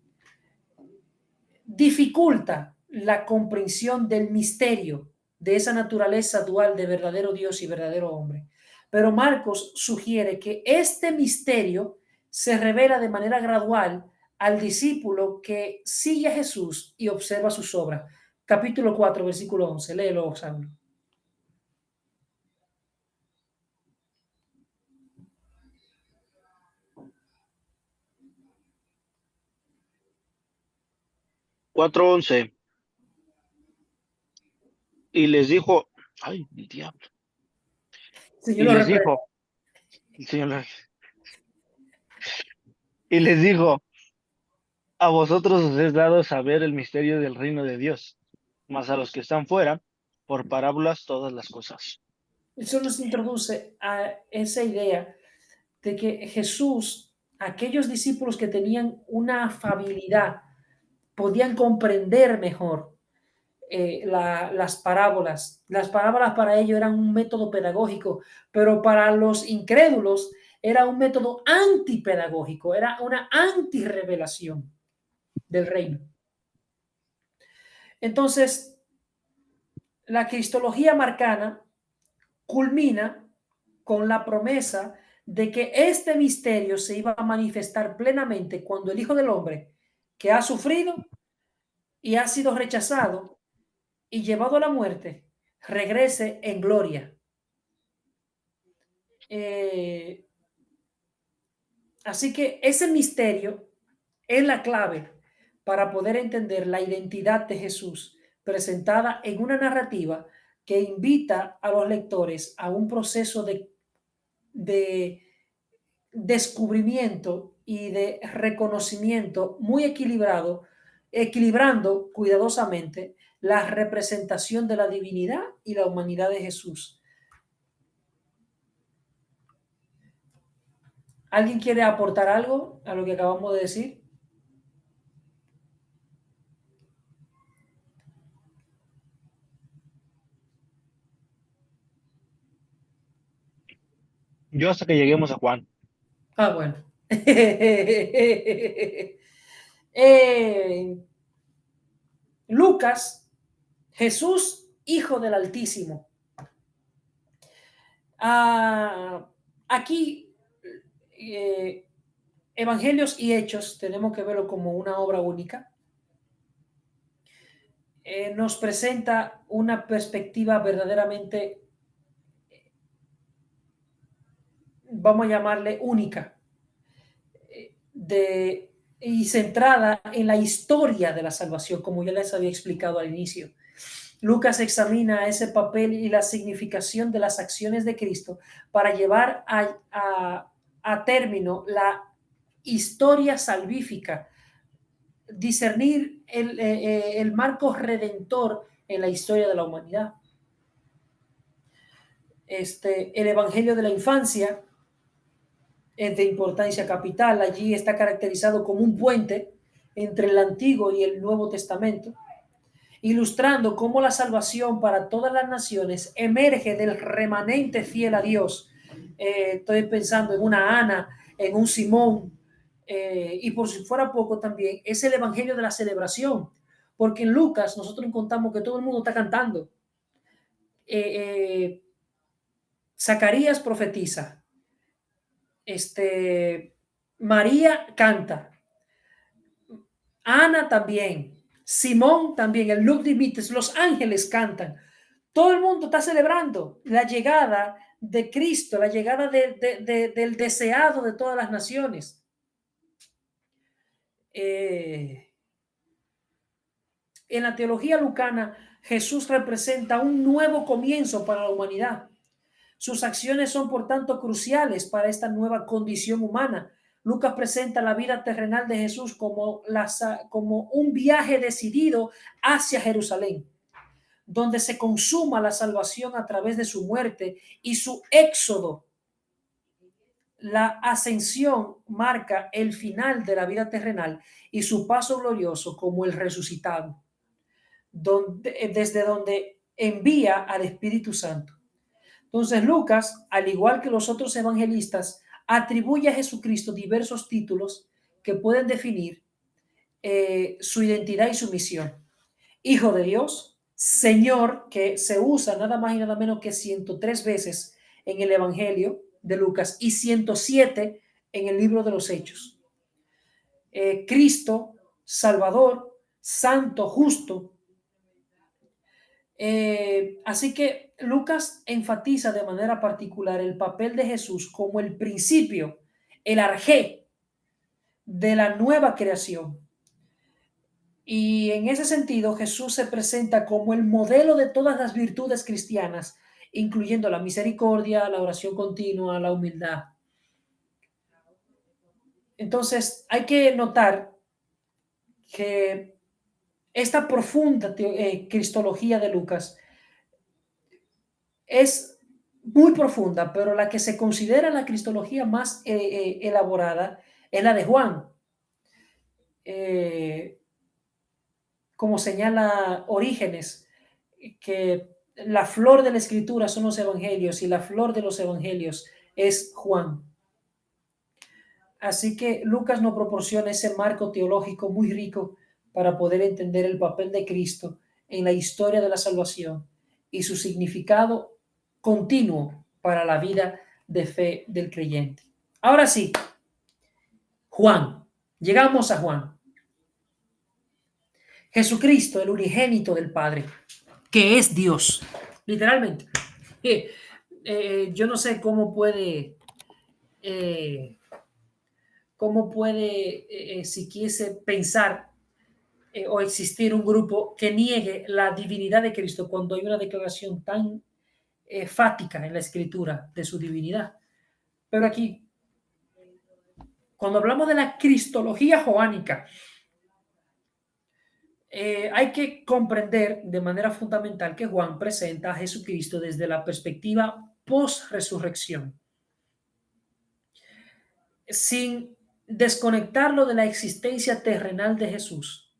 dificulta la comprensión del misterio de esa naturaleza dual de verdadero Dios y verdadero hombre. Pero Marcos sugiere que este misterio se revela de manera gradual al discípulo que sigue a Jesús y observa sus obras. Capítulo 4, versículo 11. Léelo, Saulo. Cuatro 11. Y les dijo, ay, el diablo. Señor, Y les dijo, y les dijo, a vosotros os es dado saber el misterio del reino de Dios, mas a los que están fuera, por parábolas todas las cosas. Eso nos introduce a esa idea de que Jesús, aquellos discípulos que tenían una afabilidad, podían comprender mejor las parábolas. Las parábolas para ellos eran un método pedagógico, pero para los incrédulos era un método antipedagógico, era una antirrevelación del reino. Entonces, la cristología marcana culmina con la promesa de que este misterio se iba a manifestar plenamente cuando el Hijo del Hombre, que ha sufrido y ha sido rechazado y llevado a la muerte, regrese en gloria. Así que ese misterio es la clave para poder entender la identidad de Jesús presentada en una narrativa que invita a los lectores a un proceso de descubrimiento y de reconocimiento muy equilibrado, equilibrando cuidadosamente la representación de la divinidad y la humanidad de Jesús. ¿Alguien quiere aportar algo a lo que acabamos de decir? Yo hasta que lleguemos a Juan. Ah, bueno. Lucas, Jesús, Hijo del Altísimo. Aquí, Evangelios y Hechos, tenemos que verlo como una obra única. Nos presenta una perspectiva verdaderamente, vamos a llamarle única, y centrada en la historia de la salvación, como ya les había explicado al inicio. Lucas examina ese papel y la significación de las acciones de Cristo para llevar a término la historia salvífica, discernir el marco redentor en la historia de la humanidad. El Evangelio de la infancia es de importancia capital. Allí está caracterizado como un puente entre el Antiguo y el Nuevo Testamento, ilustrando cómo la salvación para todas las naciones emerge del remanente fiel a Dios. Estoy pensando en una Ana, en un Simón, y por si fuera poco también, es el Evangelio de la celebración, porque en Lucas nosotros encontramos que todo el mundo está cantando. Zacarías profetiza, María canta, Ana también, Simón también, el Nunc Dimittis, los ángeles cantan. Todo el mundo está celebrando la llegada de Cristo, la llegada del deseado de todas las naciones. En la teología lucana, Jesús representa un nuevo comienzo para la humanidad. Sus acciones son, por tanto, cruciales para esta nueva condición humana. Lucas presenta la vida terrenal de Jesús como un viaje decidido hacia Jerusalén, donde se consuma la salvación a través de su muerte y su éxodo. La ascensión marca el final de la vida terrenal y su paso glorioso como el resucitado, desde donde envía al Espíritu Santo. Entonces Lucas, al igual que los otros evangelistas, atribuye a Jesucristo diversos títulos que pueden definir su identidad y su misión. Hijo de Dios, Señor, que se usa nada más y nada menos que 103 veces en el Evangelio de Lucas y 107 en el libro de los Hechos. Cristo, Salvador, Santo, Justo. Así que Lucas enfatiza de manera particular el papel de Jesús como el principio, el arjé de la nueva creación. Y en ese sentido, Jesús se presenta como el modelo de todas las virtudes cristianas, incluyendo la misericordia, la oración continua, la humildad. Entonces, hay que notar que esta profunda cristología de Lucas es muy profunda, pero la que se considera la cristología más elaborada es la de Juan. Como señala Orígenes, que la flor de la escritura son los evangelios y la flor de los evangelios es Juan. Así que Lucas nos proporciona ese marco teológico muy rico para poder entender el papel de Cristo en la historia de la salvación y su significado continuo para la vida de fe del creyente. Ahora sí, Juan. Llegamos a Juan. Jesucristo, el unigénito del Padre, que es Dios, literalmente. Yo no sé cómo puede, si quise pensar o existir un grupo que niegue la divinidad de Cristo cuando hay una declaración tan fática en la escritura de su divinidad. Pero aquí, cuando hablamos de la cristología joánica, hay que comprender de manera fundamental que Juan presenta a Jesucristo desde la perspectiva post-resurrección, sin desconectarlo de la existencia terrenal de Jesús.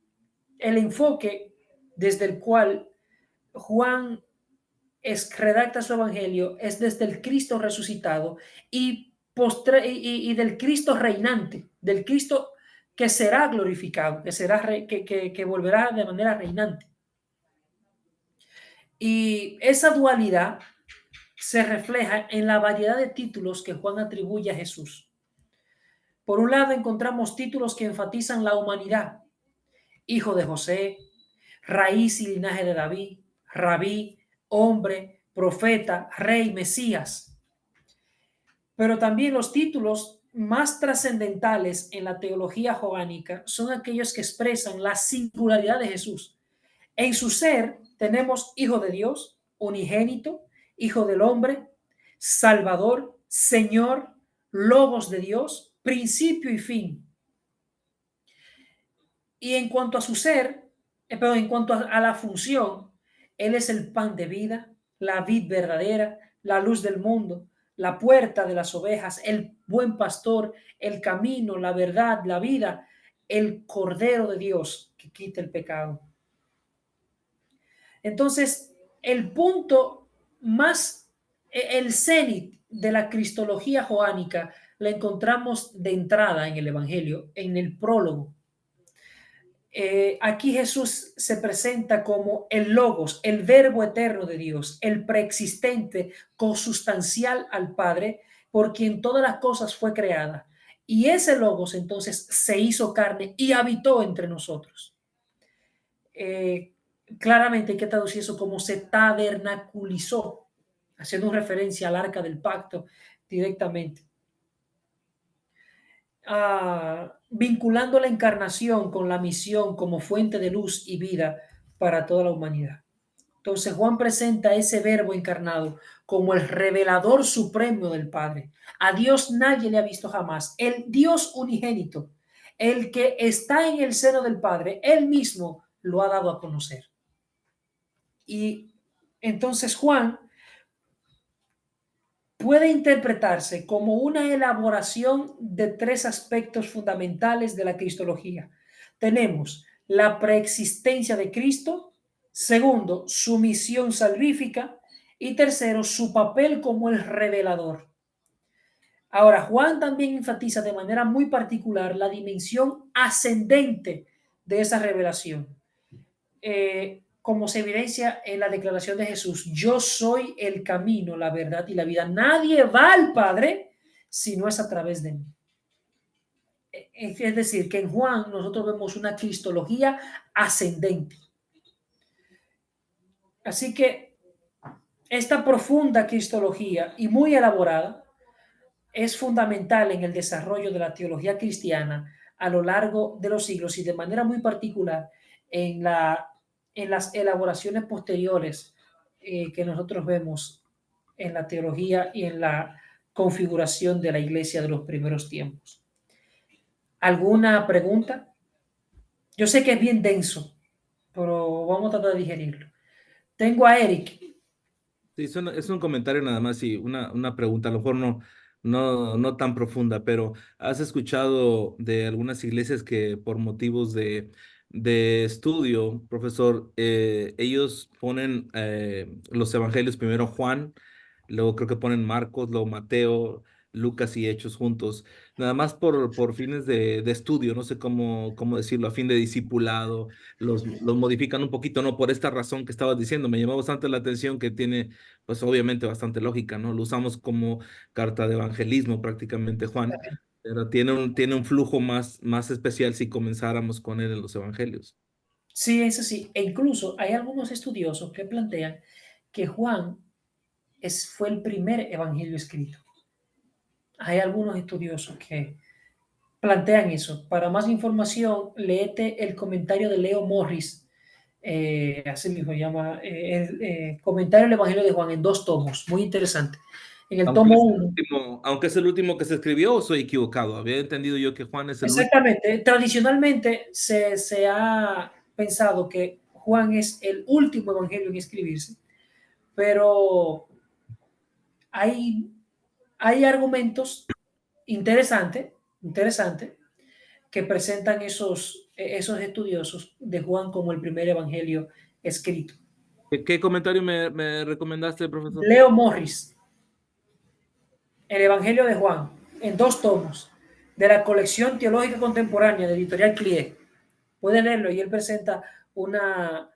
El enfoque desde el cual Juan redacta su evangelio es desde el Cristo resucitado y del Cristo reinante, del Cristo que será glorificado, que volverá de manera reinante. Y esa dualidad se refleja en la variedad de títulos que Juan atribuye a Jesús. Por un lado, encontramos títulos que enfatizan la humanidad: hijo de José, raíz y linaje de David, rabí, hombre, profeta, rey, Mesías. Pero también los títulos más trascendentales en la teología joánica son aquellos que expresan la singularidad de Jesús. En su ser tenemos hijo de Dios, unigénito, hijo del hombre, salvador, señor, logos de Dios, principio y fin. Y en cuanto a su ser, en cuanto a la función, Él es el pan de vida, la vid verdadera, la luz del mundo, la puerta de las ovejas, el buen pastor, el camino, la verdad, la vida, el Cordero de Dios que quita el pecado. Entonces, el punto más, el cenit de la cristología joánica la encontramos de entrada en el Evangelio, en el prólogo. Aquí Jesús se presenta como el Logos, el Verbo eterno de Dios, el preexistente, consustancial al Padre, por quien todas las cosas fue creada. Y ese Logos entonces se hizo carne y habitó entre nosotros. Claramente hay que traducir eso como se tabernaculizó, haciendo referencia al arca del pacto directamente. Vinculando la encarnación con la misión como fuente de luz y vida para toda la humanidad. Entonces Juan presenta ese verbo encarnado como el revelador supremo del Padre. A Dios nadie le ha visto jamás. El Dios unigénito, el que está en el seno del Padre, él mismo lo ha dado a conocer. Y entonces Juan puede interpretarse como una elaboración de tres aspectos fundamentales de la cristología. Tenemos la preexistencia de Cristo, segundo, su misión salvífica, y tercero, su papel como el revelador. Ahora, Juan también enfatiza de manera muy particular la dimensión ascendente de esa revelación. Como se evidencia en la declaración de Jesús: yo soy el camino, la verdad y la vida. Nadie va al Padre si no es a través de mí. Es decir, que en Juan nosotros vemos una cristología ascendente. Así que esta profunda cristología y muy elaborada es fundamental en el desarrollo de la teología cristiana a lo largo de los siglos y de manera muy particular en las elaboraciones posteriores que nosotros vemos en la teología y en la configuración de la iglesia de los primeros tiempos. ¿Alguna pregunta? Yo sé que es bien denso, pero vamos a tratar de digerirlo. Tengo a Eric. Sí, es un comentario nada más y una pregunta, a lo mejor no tan profunda, pero ¿has escuchado de algunas iglesias que por motivos de estudio, profesor, ellos ponen los evangelios primero Juan, luego creo que ponen Marcos, luego Mateo, Lucas y Hechos juntos, nada más por fines de estudio, no sé cómo decirlo, a fin de discipulado, los modifican un poquito, ¿no? Por esta razón que estabas diciendo, me llamó bastante la atención que tiene, pues obviamente bastante lógica, ¿no? Lo usamos como carta de evangelismo prácticamente, Juan, pero tiene un flujo más especial si comenzáramos con él en los evangelios. Sí, es así. E incluso hay algunos estudiosos que plantean que Juan fue el primer evangelio escrito. Hay algunos estudiosos que plantean eso. Para más información, léete el comentario de Leo Morris, así mismo se llama, el comentario del Evangelio de Juan en 2 tomos, muy interesante. En el Aunque tomo es el 1, último, aunque es el último que se escribió, ¿o soy equivocado? Había entendido yo que Juan es el último. exactamente, tradicionalmente se ha pensado que Juan es el último evangelio en escribirse, pero hay, hay argumentos interesantes que presentan esos estudiosos de Juan como el primer evangelio escrito. ¿Qué comentario me recomendaste, profesor? Leo Morris, el Evangelio de Juan, en 2 tomos, de la colección teológica contemporánea de Editorial Clié. Puede leerlo y él presenta una,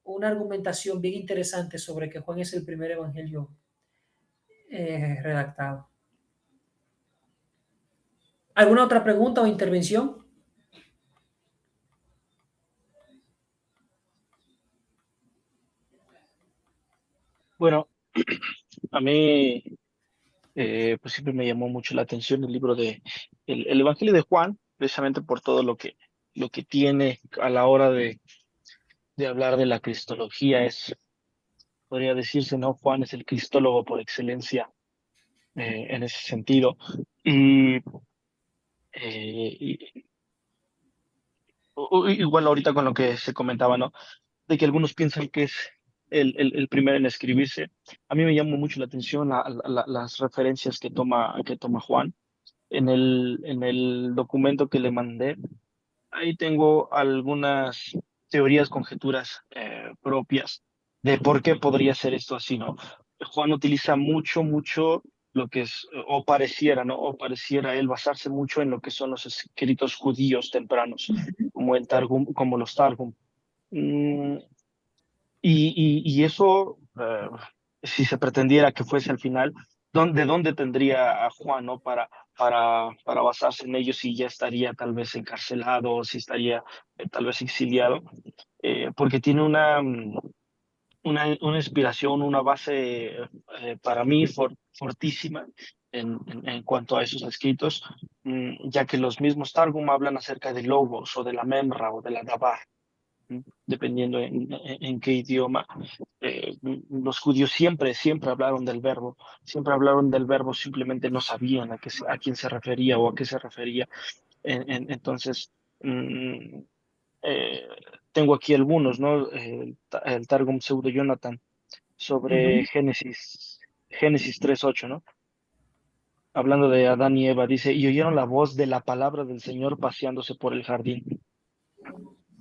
una argumentación bien interesante sobre que Juan es el primer evangelio redactado. ¿Alguna otra pregunta o intervención? Bueno, a mí pues siempre me llamó mucho la atención el libro de el Evangelio de Juan, precisamente por todo lo que tiene a la hora de hablar de la cristología. Podría decirse, ¿no? Juan es el cristólogo por excelencia en ese sentido. Y, y igual ahorita con lo que se comentaba, ¿no? De que algunos piensan que es el primero en escribirse. A mí me llamó mucho la atención las referencias que toma Juan. En el documento que le mandé, ahí tengo algunas teorías, conjeturas propias de por qué podría ser esto así, ¿no? Juan utiliza mucho lo que es, o pareciera, ¿no? O pareciera él basarse mucho en lo que son los escritos judíos tempranos, como el Targum, como los Targum. Mm, y eso, si se pretendiera que fuese al final, ¿de dónde tendría a Juan, ¿no? Para basarse en ellos si ya estaría tal vez encarcelado o si estaría tal vez exiliado? Porque tiene una inspiración, una base para mí fortísima en cuanto a esos escritos, ya que los mismos Targum hablan acerca de logos o de la memra o de la dabar, dependiendo en qué idioma. Los judíos siempre hablaron del verbo, siempre hablaron del verbo, simplemente no sabían a quién se refería o a qué se refería. Entonces, mm, eh, tengo aquí algunos, ¿no? El Targum Pseudo Jonathan sobre Uh-huh. Génesis 3:8, ¿no? Hablando de Adán y Eva, dice, y oyeron la voz de la palabra del Señor paseándose por el jardín.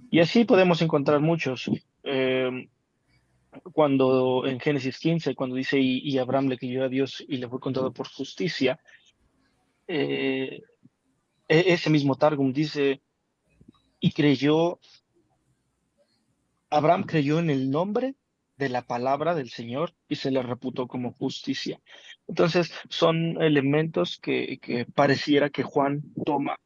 Y así podemos encontrar muchos. Cuando en Génesis 15, cuando dice, y Abraham le creyó a Dios y le fue contado por justicia, eh, ese mismo Targum dice, y Abraham creyó en el nombre de la palabra del Señor y se le reputó como justicia. Entonces, son elementos que pareciera que Juan toma,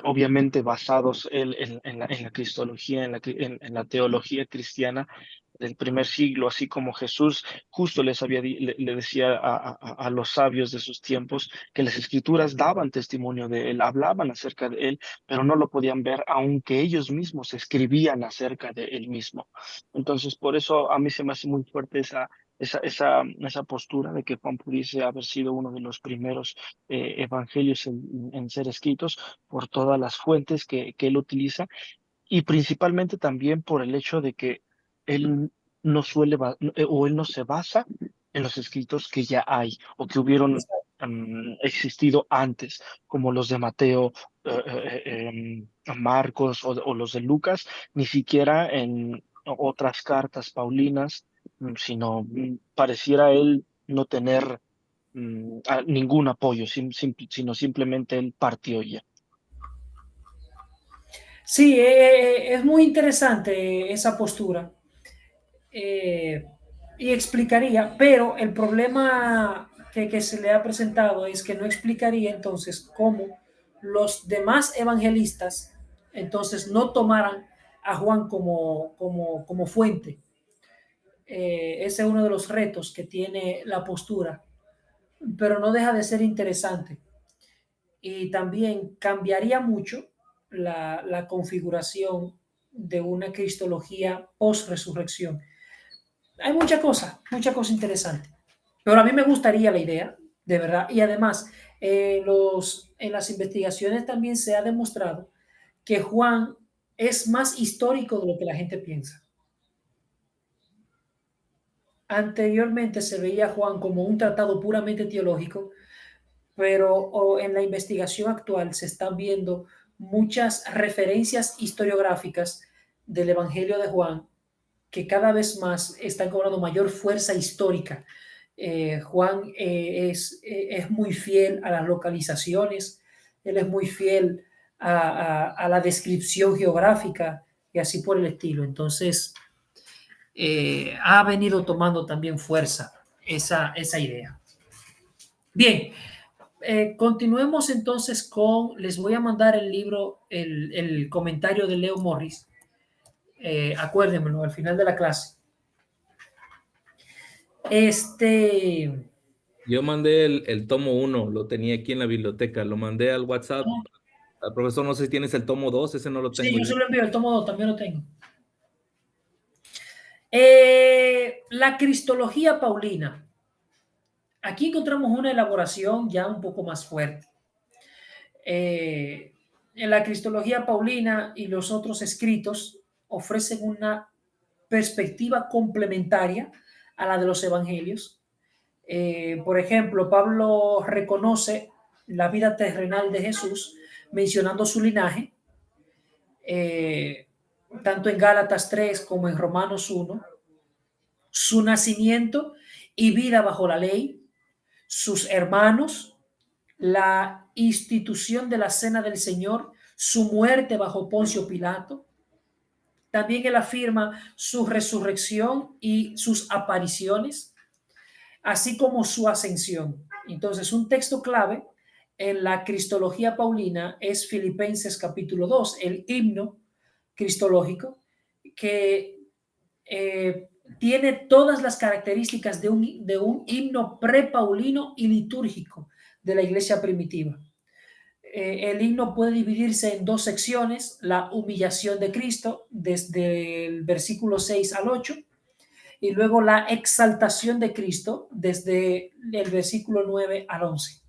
obviamente basados en la cristología, en la teología cristiana del primer siglo, así como Jesús justo le decía a los sabios de sus tiempos que las escrituras daban testimonio de él, hablaban acerca de él, pero no lo podían ver, aunque ellos mismos escribían acerca de él mismo. Entonces, por eso a mí se me hace muy fuerte esa postura de que Juan pudiese haber sido uno de los primeros evangelios en ser escritos por todas las fuentes que él utiliza y principalmente también por el hecho de que él no o él no se basa en los escritos que ya hay o que hubieron existido antes, como los de Mateo, Marcos o los de Lucas, ni siquiera en otras cartas paulinas, sino pareciera él no tener ningún apoyo, sino simplemente él partió ya. Sí, es muy interesante esa postura. Y explicaría, pero el problema que se le ha presentado es que no explicaría entonces cómo los demás evangelistas entonces no tomaran a Juan como fuente. Ese es uno de los retos que tiene la postura, pero no deja de ser interesante. Y también cambiaría mucho la configuración de una cristología post-resurrección. Hay mucha cosa interesante. Pero a mí me gustaría la idea, de verdad. Y además, en las investigaciones también se ha demostrado que Juan es más histórico de lo que la gente piensa. Anteriormente se veía a Juan como un tratado puramente teológico, pero en la investigación actual se están viendo muchas referencias historiográficas del Evangelio de Juan que cada vez más están cobrando mayor fuerza histórica. Juan es muy fiel a las localizaciones, él es muy fiel a la descripción geográfica y así por el estilo. Entonces, ha venido tomando también fuerza esa idea. Bien, continuemos entonces les voy a mandar el libro, el comentario de Leo Morris. Acuérdenmelo al final de la clase. Yo mandé el tomo 1, lo tenía aquí en la biblioteca, lo mandé al WhatsApp. Al profesor, no sé si tienes el tomo 2, ese no lo Sí, tengo yo yo. se lo envío, el tomo 2 también lo tengo. La cristología paulina. Aquí encontramos una elaboración ya un poco más fuerte. En la cristología paulina y los otros escritos ofrecen una perspectiva complementaria a la de los evangelios. Por ejemplo, Pablo reconoce la vida terrenal de Jesús mencionando su linaje, tanto en Gálatas 3 como en Romanos 1, su nacimiento y vida bajo la ley, sus hermanos, la institución de la cena del Señor, su muerte bajo Poncio Pilato. También él afirma su resurrección y sus apariciones, así como su ascensión. Entonces, un texto clave en la cristología paulina es Filipenses capítulo 2, el himno cristológico, que tiene todas las características de un himno prepaulino y litúrgico de la iglesia primitiva. El himno puede dividirse en dos secciones: la humillación de Cristo desde el versículo 6 al 8, y luego la exaltación de Cristo desde el versículo 9 al 11.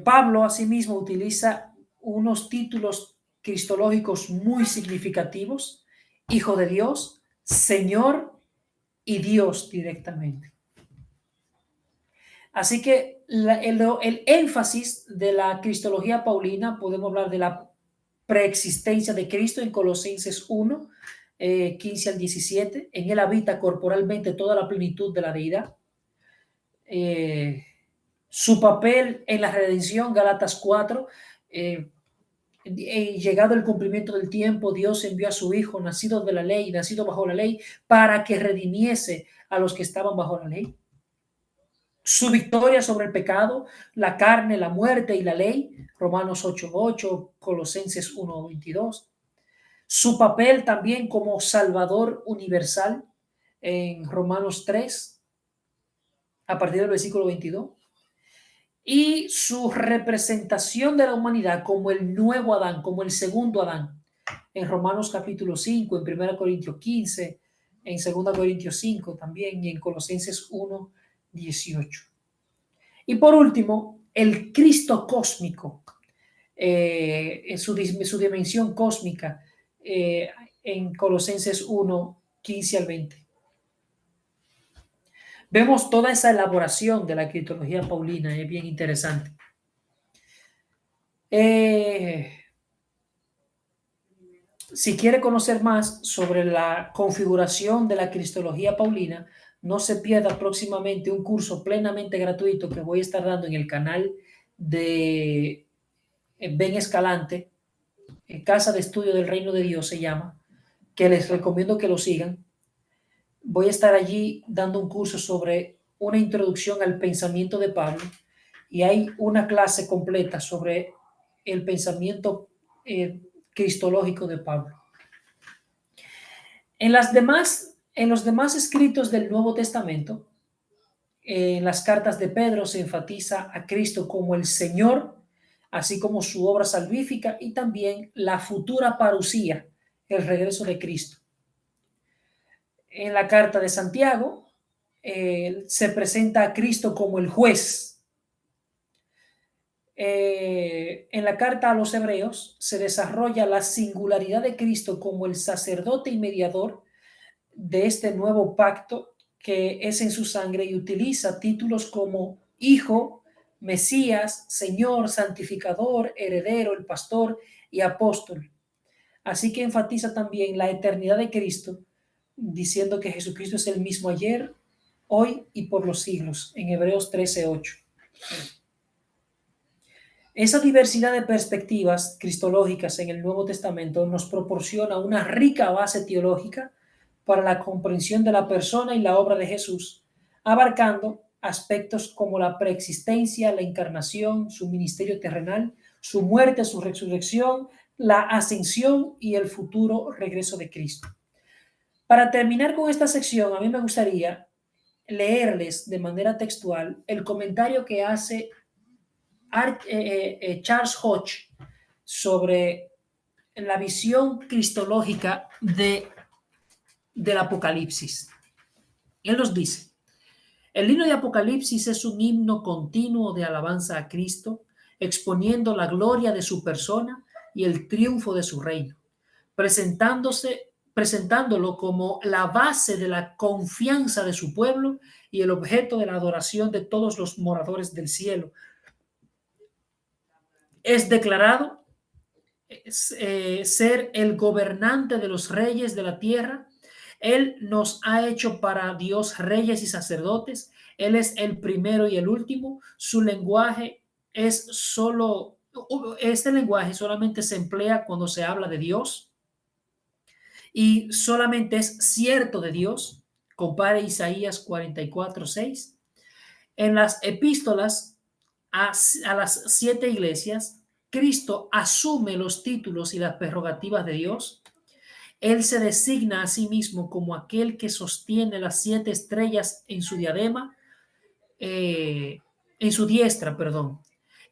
Pablo asimismo utiliza unos títulos cristológicos muy significativos: Hijo de Dios, Señor y Dios directamente. Así que el énfasis de la cristología paulina, podemos hablar de la preexistencia de Cristo en Colosenses 1, 15 al 17. En él habita corporalmente toda la plenitud de la deidad. Su papel en la redención, Gálatas 4, llegado el cumplimiento del tiempo, Dios envió a su Hijo, nacido de la ley, nacido bajo la ley, para que redimiese a los que estaban bajo la ley. Su victoria sobre el pecado, la carne, la muerte y la ley, Romanos 8:8, Colosenses 1:22. Su papel también como Salvador universal en Romanos 3, a partir del versículo 22. Y su representación de la humanidad como el nuevo Adán, como el segundo Adán, en Romanos capítulo 5, en 1 Corintios 15, en 2 Corintios 5 también, y en Colosenses 1:18. Y por último, el Cristo cósmico, en su dimensión cósmica, en Colosenses 1:15 al 20. Vemos toda esa elaboración de la cristología paulina, es bien interesante. Si quiere conocer más sobre la configuración de la cristología paulina, no se pierda próximamente un curso plenamente gratuito que voy a estar dando en el canal de Ben Escalante, en Casa de Estudio del Reino de Dios se llama, que les recomiendo que lo sigan. Voy a estar allí dando un curso sobre una introducción al pensamiento de Pablo y hay una clase completa sobre el pensamiento cristológico de Pablo. En los demás escritos del Nuevo Testamento, en las cartas de Pedro se enfatiza a Cristo como el Señor, así como su obra salvífica y también la futura parusía, el regreso de Cristo. En la carta de Santiago se presenta a Cristo como el juez. En la carta a los Hebreos se desarrolla la singularidad de Cristo como el sacerdote y mediador de este nuevo pacto que es en su sangre, y utiliza títulos como Hijo, Mesías, Señor, Santificador, Heredero, el Pastor y Apóstol. Así que enfatiza también la eternidad de Cristo, diciendo que Jesucristo es el mismo ayer, hoy y por los siglos, en Hebreos 13:8. Esa diversidad de perspectivas cristológicas en el Nuevo Testamento nos proporciona una rica base teológica para la comprensión de la persona y la obra de Jesús, abarcando aspectos como la preexistencia, la encarnación, su ministerio terrenal, su muerte, su resurrección, la ascensión y el futuro regreso de Cristo. Para terminar con esta sección, a mí me gustaría leerles de manera textual el comentario que hace Charles Hodge sobre la visión cristológica del Apocalipsis. Él nos dice: el libro de Apocalipsis es un himno continuo de alabanza a Cristo, exponiendo la gloria de su persona y el triunfo de su reino, presentándolo como la base de la confianza de su pueblo y el objeto de la adoración de todos los moradores del cielo. Es declarado ser el gobernante de los reyes de la tierra. Él nos ha hecho para Dios reyes y sacerdotes. Él es el primero y el último. Su lenguaje es solo, este lenguaje solamente se emplea cuando se habla de Dios y solamente es cierto de Dios. Compare Isaías 44:6. En las epístolas a las 7 iglesias, Cristo asume los títulos y las prerrogativas de Dios. Él se designa a sí mismo como aquel que sostiene las 7 estrellas en su diadema, en su diestra, perdón.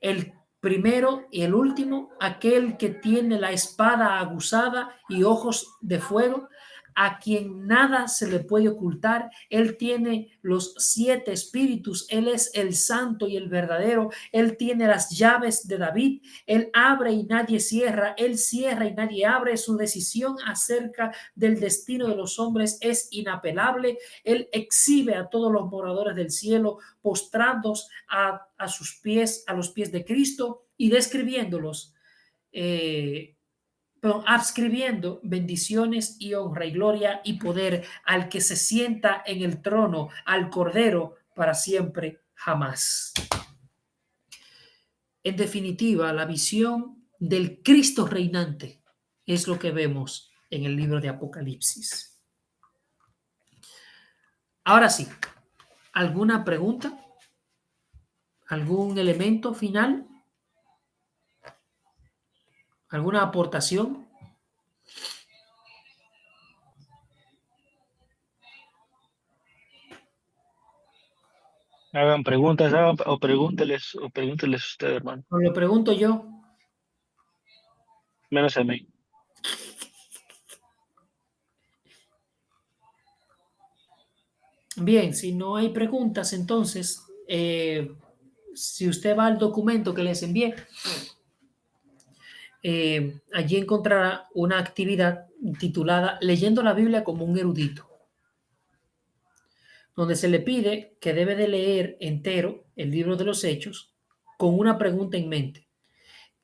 El primero y el último, aquel que tiene la espada aguzada y ojos de fuego, a quien nada se le puede ocultar. Él tiene los 7 espíritus. Él es el santo y el verdadero. Él tiene las llaves de David. Él abre y nadie cierra. Él cierra y nadie abre. Su decisión acerca del destino de los hombres es inapelable. Él exhibe a todos los moradores del cielo postrados a sus pies, a los pies de Cristo, y describiéndolos, adscribiendo bendiciones y honra y gloria y poder al que se sienta en el trono, al Cordero, para siempre jamás. En definitiva, la visión del Cristo reinante es lo que vemos en el libro de Apocalipsis. Ahora sí, ¿alguna pregunta? ¿Algún elemento final? ¿Alguna aportación? Hagan preguntas, o pregúnteles usted, hermano. Os lo pregunto yo. Menos a mí. Bien, si no hay preguntas, entonces, si usted va al documento que les envié, allí encontrará una actividad titulada Leyendo la Biblia como un erudito, donde se le pide que debe de leer entero el libro de los Hechos con una pregunta en mente: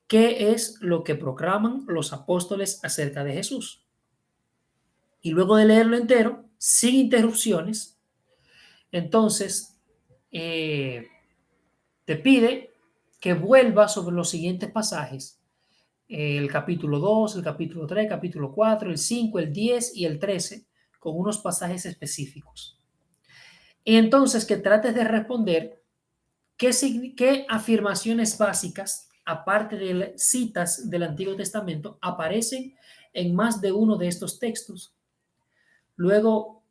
¿qué es lo que proclaman los apóstoles acerca de Jesús? Y luego de leerlo entero, sin interrupciones, Entonces, te pide que vuelvas sobre los siguientes pasajes. El capítulo 2, el capítulo 3, el capítulo 4, el 5, el 10 y el 13, con unos pasajes específicos. Y entonces que trates de responder qué afirmaciones básicas, aparte de citas del Antiguo Testamento, aparecen en más de uno de estos textos. Luego,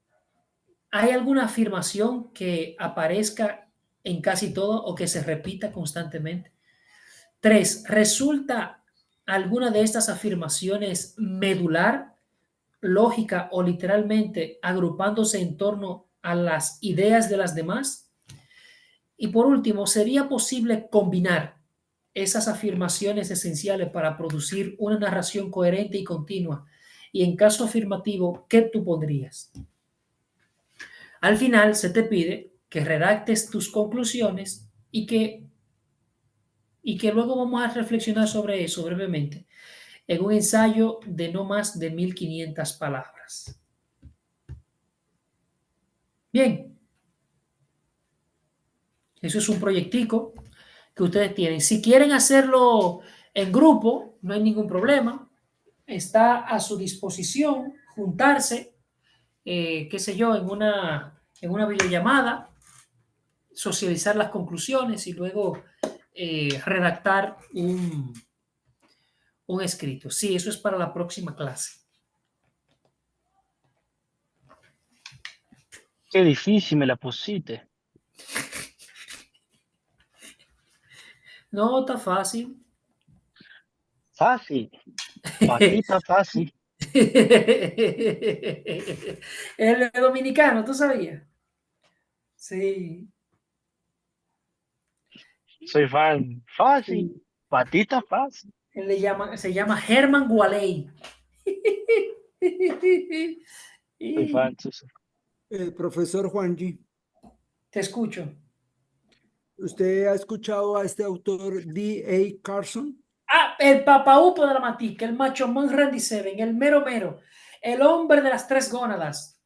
¿hay alguna afirmación que aparezca en casi todo o que se repita constantemente? 3. ¿Resulta alguna de estas afirmaciones medular, lógica o literalmente agrupándose en torno a las ideas de las demás? Y por último, ¿sería posible combinar esas afirmaciones esenciales para producir una narración coherente y continua? Y en caso afirmativo, ¿qué tú pondrías? Al final se te pide que redactes tus conclusiones y que luego vamos a reflexionar sobre eso brevemente en un ensayo de no más de 1500 palabras. Bien, eso es un proyectico que ustedes tienen. Si quieren hacerlo en grupo, no hay ningún problema. Está a su disposición juntarse, qué sé yo, en una videollamada, socializar las conclusiones y luego redactar un escrito. Sí, eso es para la próxima clase. Qué difícil me la pusiste. No, está fácil. Fácil. Patita fácil. El dominicano, ¿tú sabías? Sí, Soy fan. Fácil. sí. Patita fácil. Se llama Herman Gualey. Soy fan. Profesor Juanji, Te escucho. ¿usted ha escuchado a este autor D.A. Carson? Ah, el papaupo de la matica, el macho man Randy Seven, el mero mero, el hombre de las tres gónadas,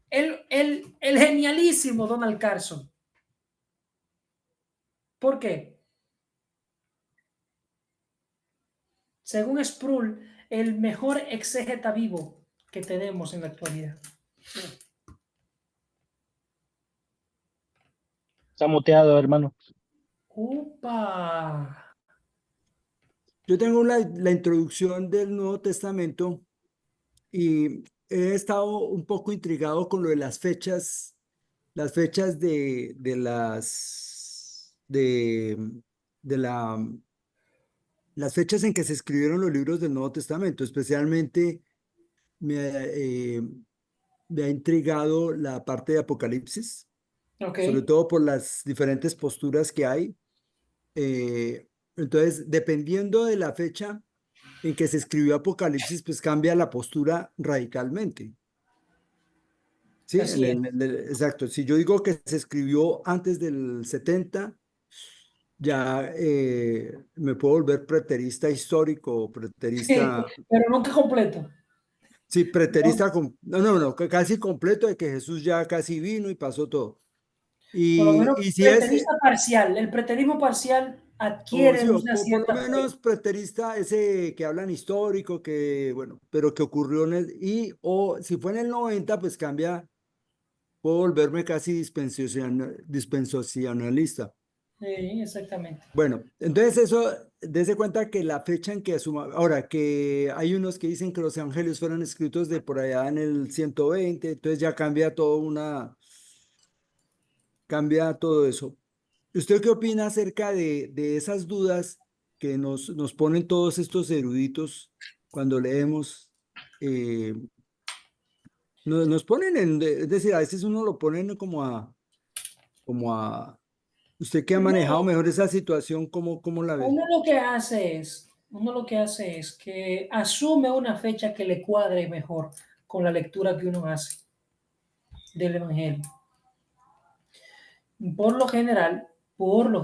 el genialísimo Donald Carson. ¿Por qué? Según Sproul, el mejor exégeta vivo que tenemos en la actualidad. Está muteado, hermano. ¡Upa! Yo tengo la introducción del Nuevo Testamento y he estado un poco intrigado con lo de las fechas las fechas en que se escribieron los libros del Nuevo Testamento. Especialmente me ha intrigado la parte de Apocalipsis, Ok. sobre todo por las diferentes posturas que hay. Entonces, dependiendo de la fecha en que se escribió Apocalipsis, pues cambia la postura radicalmente. Sí, Así es. exacto. Si yo digo que se escribió antes del 70, ya me puedo volver preterista histórico, preterista, Pero nunca completo. sí, ¿No? preterista, no, casi completo de que Jesús ya casi vino y pasó todo. Por lo menos Y si es, preterista parcial. El preterismo parcial o adquiere sí, o una por lo cierta fe. menos preterista ese que hablan histórico, que bueno, pero que ocurrió o si fue en el 90, pues cambia, puedo volverme casi dispensacionalista. Sí, exactamente. Bueno, entonces eso, dése cuenta que la fecha en que asuma, ahora que hay unos que dicen que los evangelios fueron escritos de por allá en el 120, entonces ya cambia todo eso. ¿Usted qué opina acerca de esas dudas que nos ponen todos estos eruditos cuando leemos? eh, nos ponen es decir, a veces uno lo ponen como a, usted que ha manejado No, mejor esa situación, ¿cómo la ve? uno lo que hace es que asume una fecha que le cuadre mejor con la lectura que uno hace del Evangelio. Por lo general, uno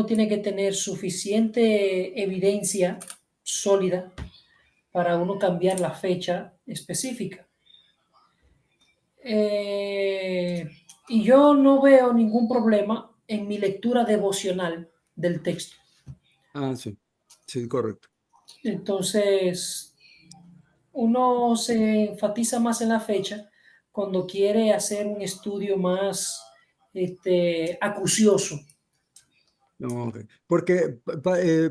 tiene que tener suficiente evidencia sólida para uno cambiar la fecha específica. Y yo no veo ningún problema en mi lectura devocional del texto. Ah, sí, sí, correcto. Entonces, uno se enfatiza más en la fecha cuando quiere hacer un estudio más acucioso. No, ok. Porque,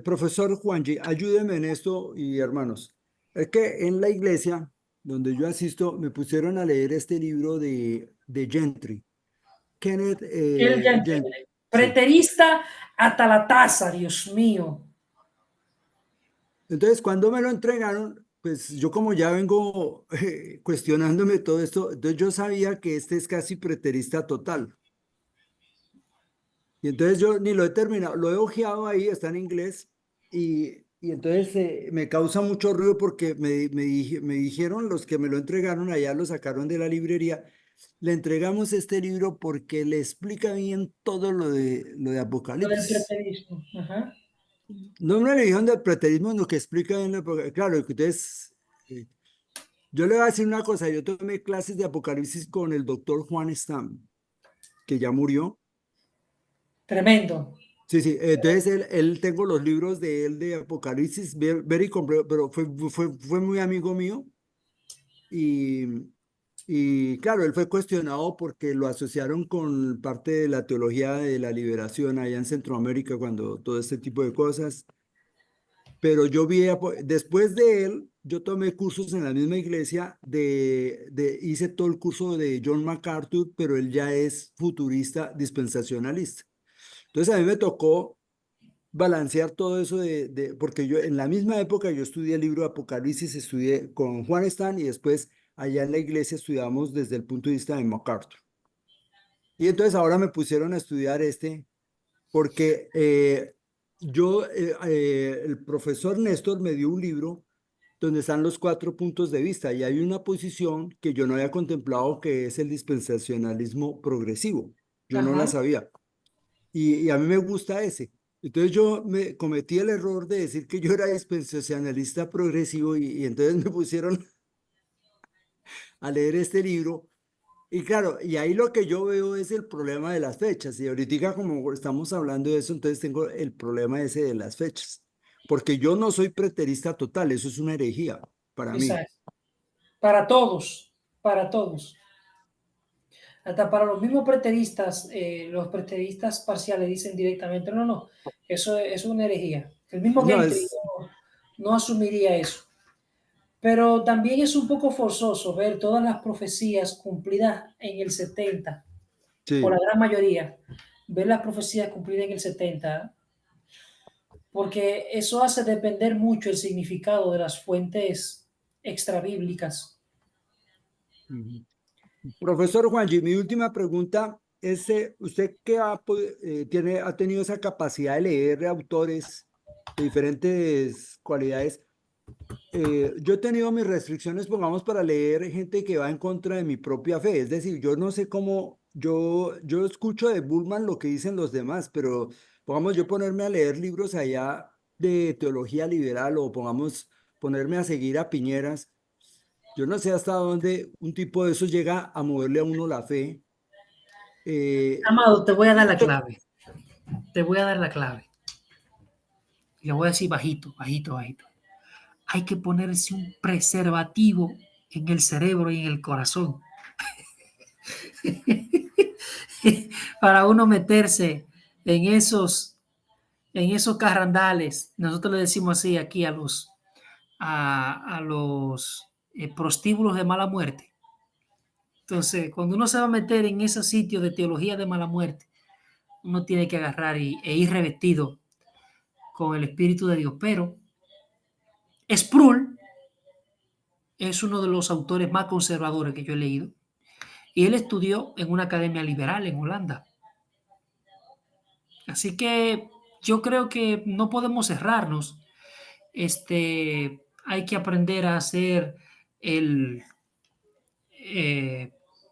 profesor Juanji, ayúdeme en esto y hermanos. Es que en la iglesia donde yo asisto me pusieron a leer este libro de Gentry, Kenneth El ya Gentry. entiende. Sí. Preterista hasta la taza, Dios mío. Entonces, cuando me lo entregaron, pues yo como ya vengo cuestionándome todo esto, entonces yo sabía que este es casi preterista total. Y entonces yo ni lo he terminado, lo he ojeado ahí, está en inglés, y entonces me causa mucho ruido porque me dijeron los que me lo entregaron, allá lo sacaron de la librería, le entregamos este libro porque le explica bien todo lo de Lo del Apocalipsis. preterismo. Ajá. No una religión del preterismo, lo que explica bien, claro, entonces, yo le voy a decir una cosa, yo tomé clases de Apocalipsis con el doctor Juan Stam, que ya murió. Tremendo. Sí, sí, entonces él tengo los libros de él de Apocalipsis, ver y comprar, pero fue muy amigo mío y, y claro, él fue cuestionado porque lo asociaron con parte de la teología de la liberación allá en Centroamérica cuando todo este tipo de cosas, pero yo después de él, yo tomé cursos en la misma iglesia, hice todo el curso de John MacArthur, pero él ya es futurista dispensacionalista. Entonces a mí me tocó balancear todo eso porque yo en la misma época yo estudié el libro de Apocalipsis, estudié con Juan Stan y después allá en la iglesia estudiamos desde el punto de vista de MacArthur. Y entonces ahora me pusieron a estudiar porque el profesor Néstor me dio un libro donde están los 4 puntos de vista y hay una posición que yo no había contemplado que es el dispensacionalismo progresivo. Yo no la Ajá. sabía. Y a mí me gusta ese. Entonces yo me cometí el error de decir que yo era dispensacionalista progresivo y entonces me pusieron a leer este libro. Y claro, y ahí lo que yo veo es el problema de las fechas. Y ahorita como estamos hablando de eso, entonces tengo el problema ese de las fechas. Porque yo no soy preterista total, eso es una herejía para mí. Exacto. Para todos, para todos. Hasta para los mismos preteristas, los preteristas parciales dicen directamente, no, no, eso es una herejía. El mismo No, Gentry no asumiría eso. Pero también es un poco forzoso ver todas las profecías cumplidas en el 70, o la sí. gran mayoría, ver las profecías cumplidas en el 70, porque eso hace depender mucho el significado de las fuentes extrabíblicas. Ujú. Profesor Juanji, mi última pregunta es, ¿usted qué ha tenido esa capacidad de leer autores de diferentes cualidades? Yo he tenido mis restricciones, pongamos, para leer gente que va en contra de mi propia fe. Es decir, yo no sé cómo, yo escucho de Bullman lo que dicen los demás, pero pongamos yo ponerme a leer libros allá de teología liberal o pongamos ponerme a seguir a Piñeras. Yo no sé hasta dónde un tipo de eso llega a moverle a uno la fe. Amado, te voy a dar la Esto- clave. Te voy a dar la clave. Y le voy a decir bajito, bajito, bajito. Hay que ponerse un preservativo en el cerebro y en el corazón para uno meterse en esos carrandales. Nosotros le decimos así aquí a los prostíbulos de mala muerte. Entonces, cuando uno se va a meter en ese sitio de teología de mala muerte, uno tiene que agarrar e ir revestido con el Espíritu de Dios. Pero Sproul es uno de los autores más conservadores que yo he leído y él estudió en una academia liberal en Holanda. Así que yo creo que no podemos cerrarnos. Hay que aprender a hacer el,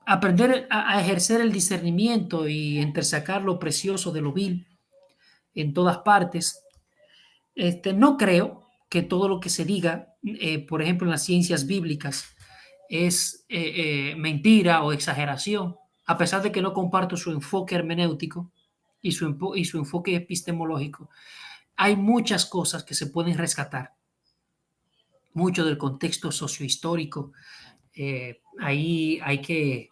aprender a ejercer el discernimiento y entresacar lo precioso de lo vil en todas partes. No creo que todo lo que se diga, por ejemplo, en las ciencias bíblicas, es mentira o exageración, a pesar de que no comparto su enfoque hermenéutico y su enfoque epistemológico. Hay muchas cosas que se pueden rescatar, mucho del contexto sociohistórico. Ahí hay que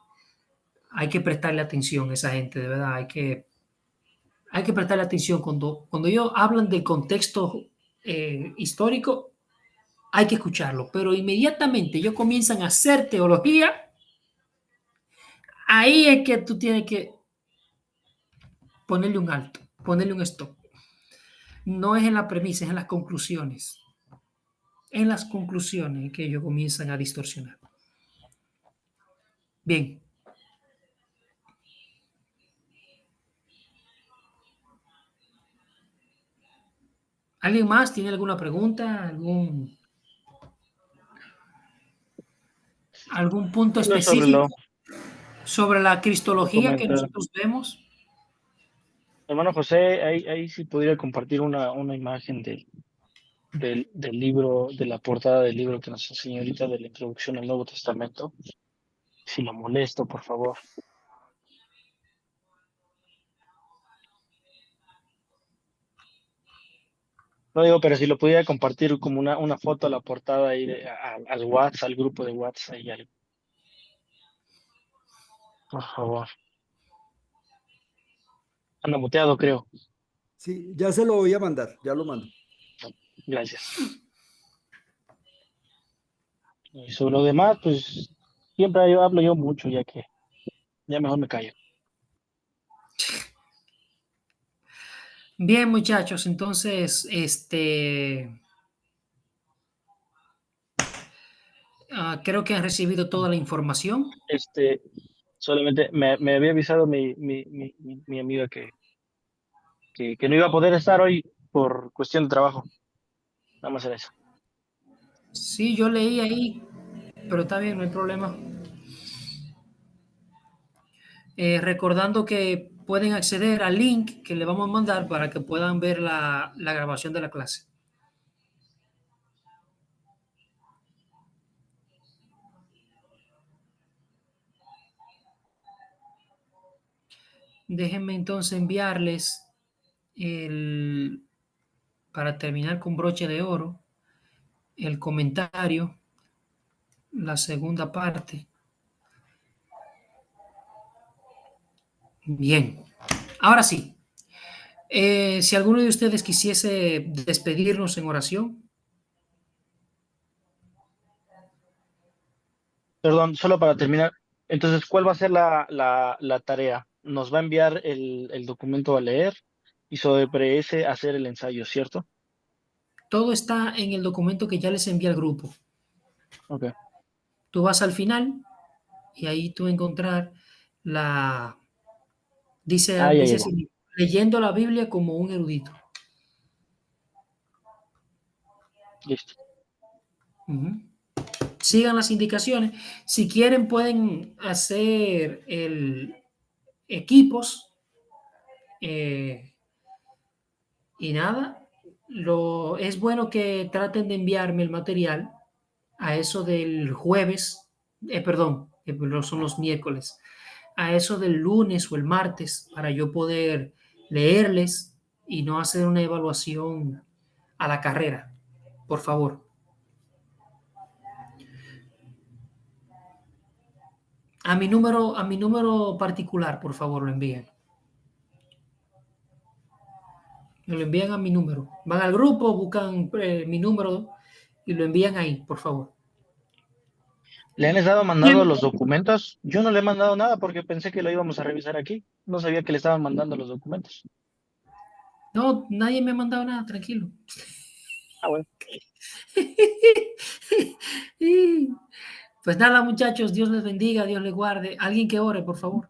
prestarle atención a esa gente, de verdad, hay que prestarle atención cuando ellos hablan del contexto histórico, hay que escucharlo, pero inmediatamente ellos comienzan a hacer teología, ahí es que tú tienes que ponerle un alto, ponerle un stop. No es en la premisa, es en las conclusiones. En las conclusiones que ellos comienzan a distorsionar. Bien. ¿Alguien más tiene alguna pregunta? ¿Algún punto No sobre lo, específico sobre la lo cristología que comentar. nosotros vemos? Hermano José, ahí sí podría compartir una imagen del libro, de la portada del libro que nos enseñó ahorita de la introducción al Nuevo Testamento. Si lo molesto, por favor. No digo, pero si lo pudiera compartir como una foto a la portada ahí al WhatsApp, al grupo de WhatsApp, ahí algo. Por favor. Anda muteado, creo. Sí, ya se lo voy a mandar, ya lo mando. Gracias. Y sobre lo demás, pues siempre hablo yo mucho, ya que ya mejor me callo. Bien, muchachos, entonces, creo que han recibido toda la información. Solamente me había avisado mi amiga que no iba a poder estar hoy por cuestión de trabajo. Nada más era eso. Sí, yo leí ahí, pero está bien, no hay problema. Recordando que pueden acceder al link que le vamos a mandar para que puedan ver la grabación de la clase. Déjenme entonces enviarles para terminar con broche de oro, el comentario, la segunda parte. Bien, ahora sí. Si alguno de ustedes quisiese despedirnos en oración. Perdón, solo para terminar. Entonces, ¿cuál va a ser la tarea? Nos va a enviar el documento a leer y sobre ese hacer el ensayo, ¿cierto? Todo está en el documento que ya les envié al grupo. Ok. Tú vas al final y ahí tú encontrar dice Ya llegó. así, leyendo la Biblia como un erudito. Listo. Sigan las indicaciones. Si quieren pueden hacer equipos y nada. Es bueno que traten de enviarme el material a eso del jueves, perdón, son los miércoles, a eso del lunes o el martes para yo poder leerles y no hacer una evaluación a la carrera, por favor. A mi número particular, por favor, lo envíen. Me lo envían a mi número. Van al grupo, buscan mi número y lo envían ahí, por favor. ¿Le han estado mandando Bien. los documentos? Yo no le he mandado nada porque pensé que lo íbamos a revisar aquí. No sabía que le estaban mandando los documentos. No, nadie me ha mandado nada, tranquilo. Ah, bueno. Pues nada, muchachos, Dios les bendiga, Dios les guarde. Alguien que ore, por favor.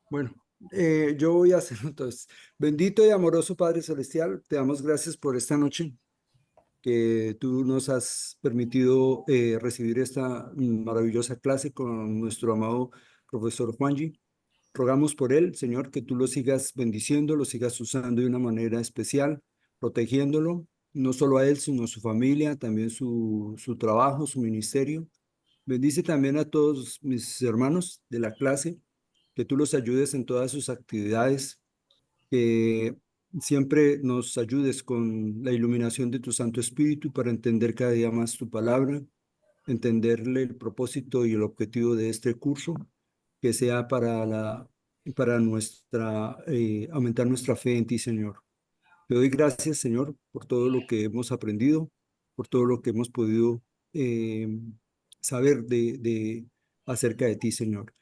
Bueno, yo voy a hacer entonces. Bendito y amoroso Padre Celestial, te damos gracias por esta noche que tú nos has permitido recibir esta maravillosa clase con nuestro amado profesor Juanji. Rogamos por él, Señor, que tú lo sigas bendiciendo, lo sigas usando de una manera especial, protegiéndolo no solo a él, sino a su familia, también su trabajo, su ministerio. Bendice también a todos mis hermanos de la clase, que tú los ayudes en todas sus actividades, que siempre nos ayudes con la iluminación de tu Santo Espíritu para entender cada día más tu palabra, entenderle el propósito y el objetivo de este curso, que sea para aumentar nuestra fe en ti, Señor. Te doy gracias, Señor, por todo lo que hemos aprendido, por todo lo que hemos podido eh, saber acerca de ti, Señor.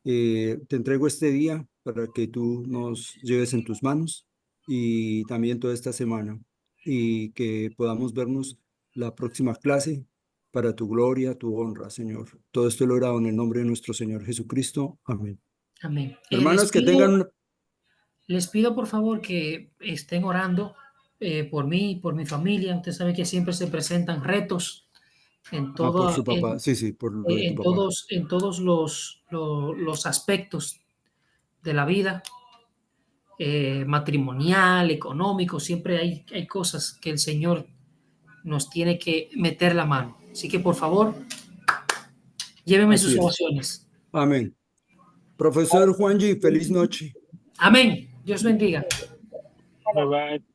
Te entrego este día para que tú nos lleves en tus manos y también toda esta semana y que podamos vernos la próxima clase para tu gloria, tu honra, Señor. Todo esto lo he orado en el nombre de nuestro Señor Jesucristo. Amén. Amén. Hermanos, que tengan Les pido por favor que estén orando por mí, por mi familia. Usted sabe que siempre se presentan retos en por todo, su papá. Sí, por lo de tu papá. en todos los aspectos de la vida, matrimonial, económico. Siempre hay cosas que el Señor nos tiene que meter la mano. Así que por favor, llévenme Así sus es. oraciones. Amén. Profesor Juanji, feliz noche. Amén. Dios bendiga. Bye bye.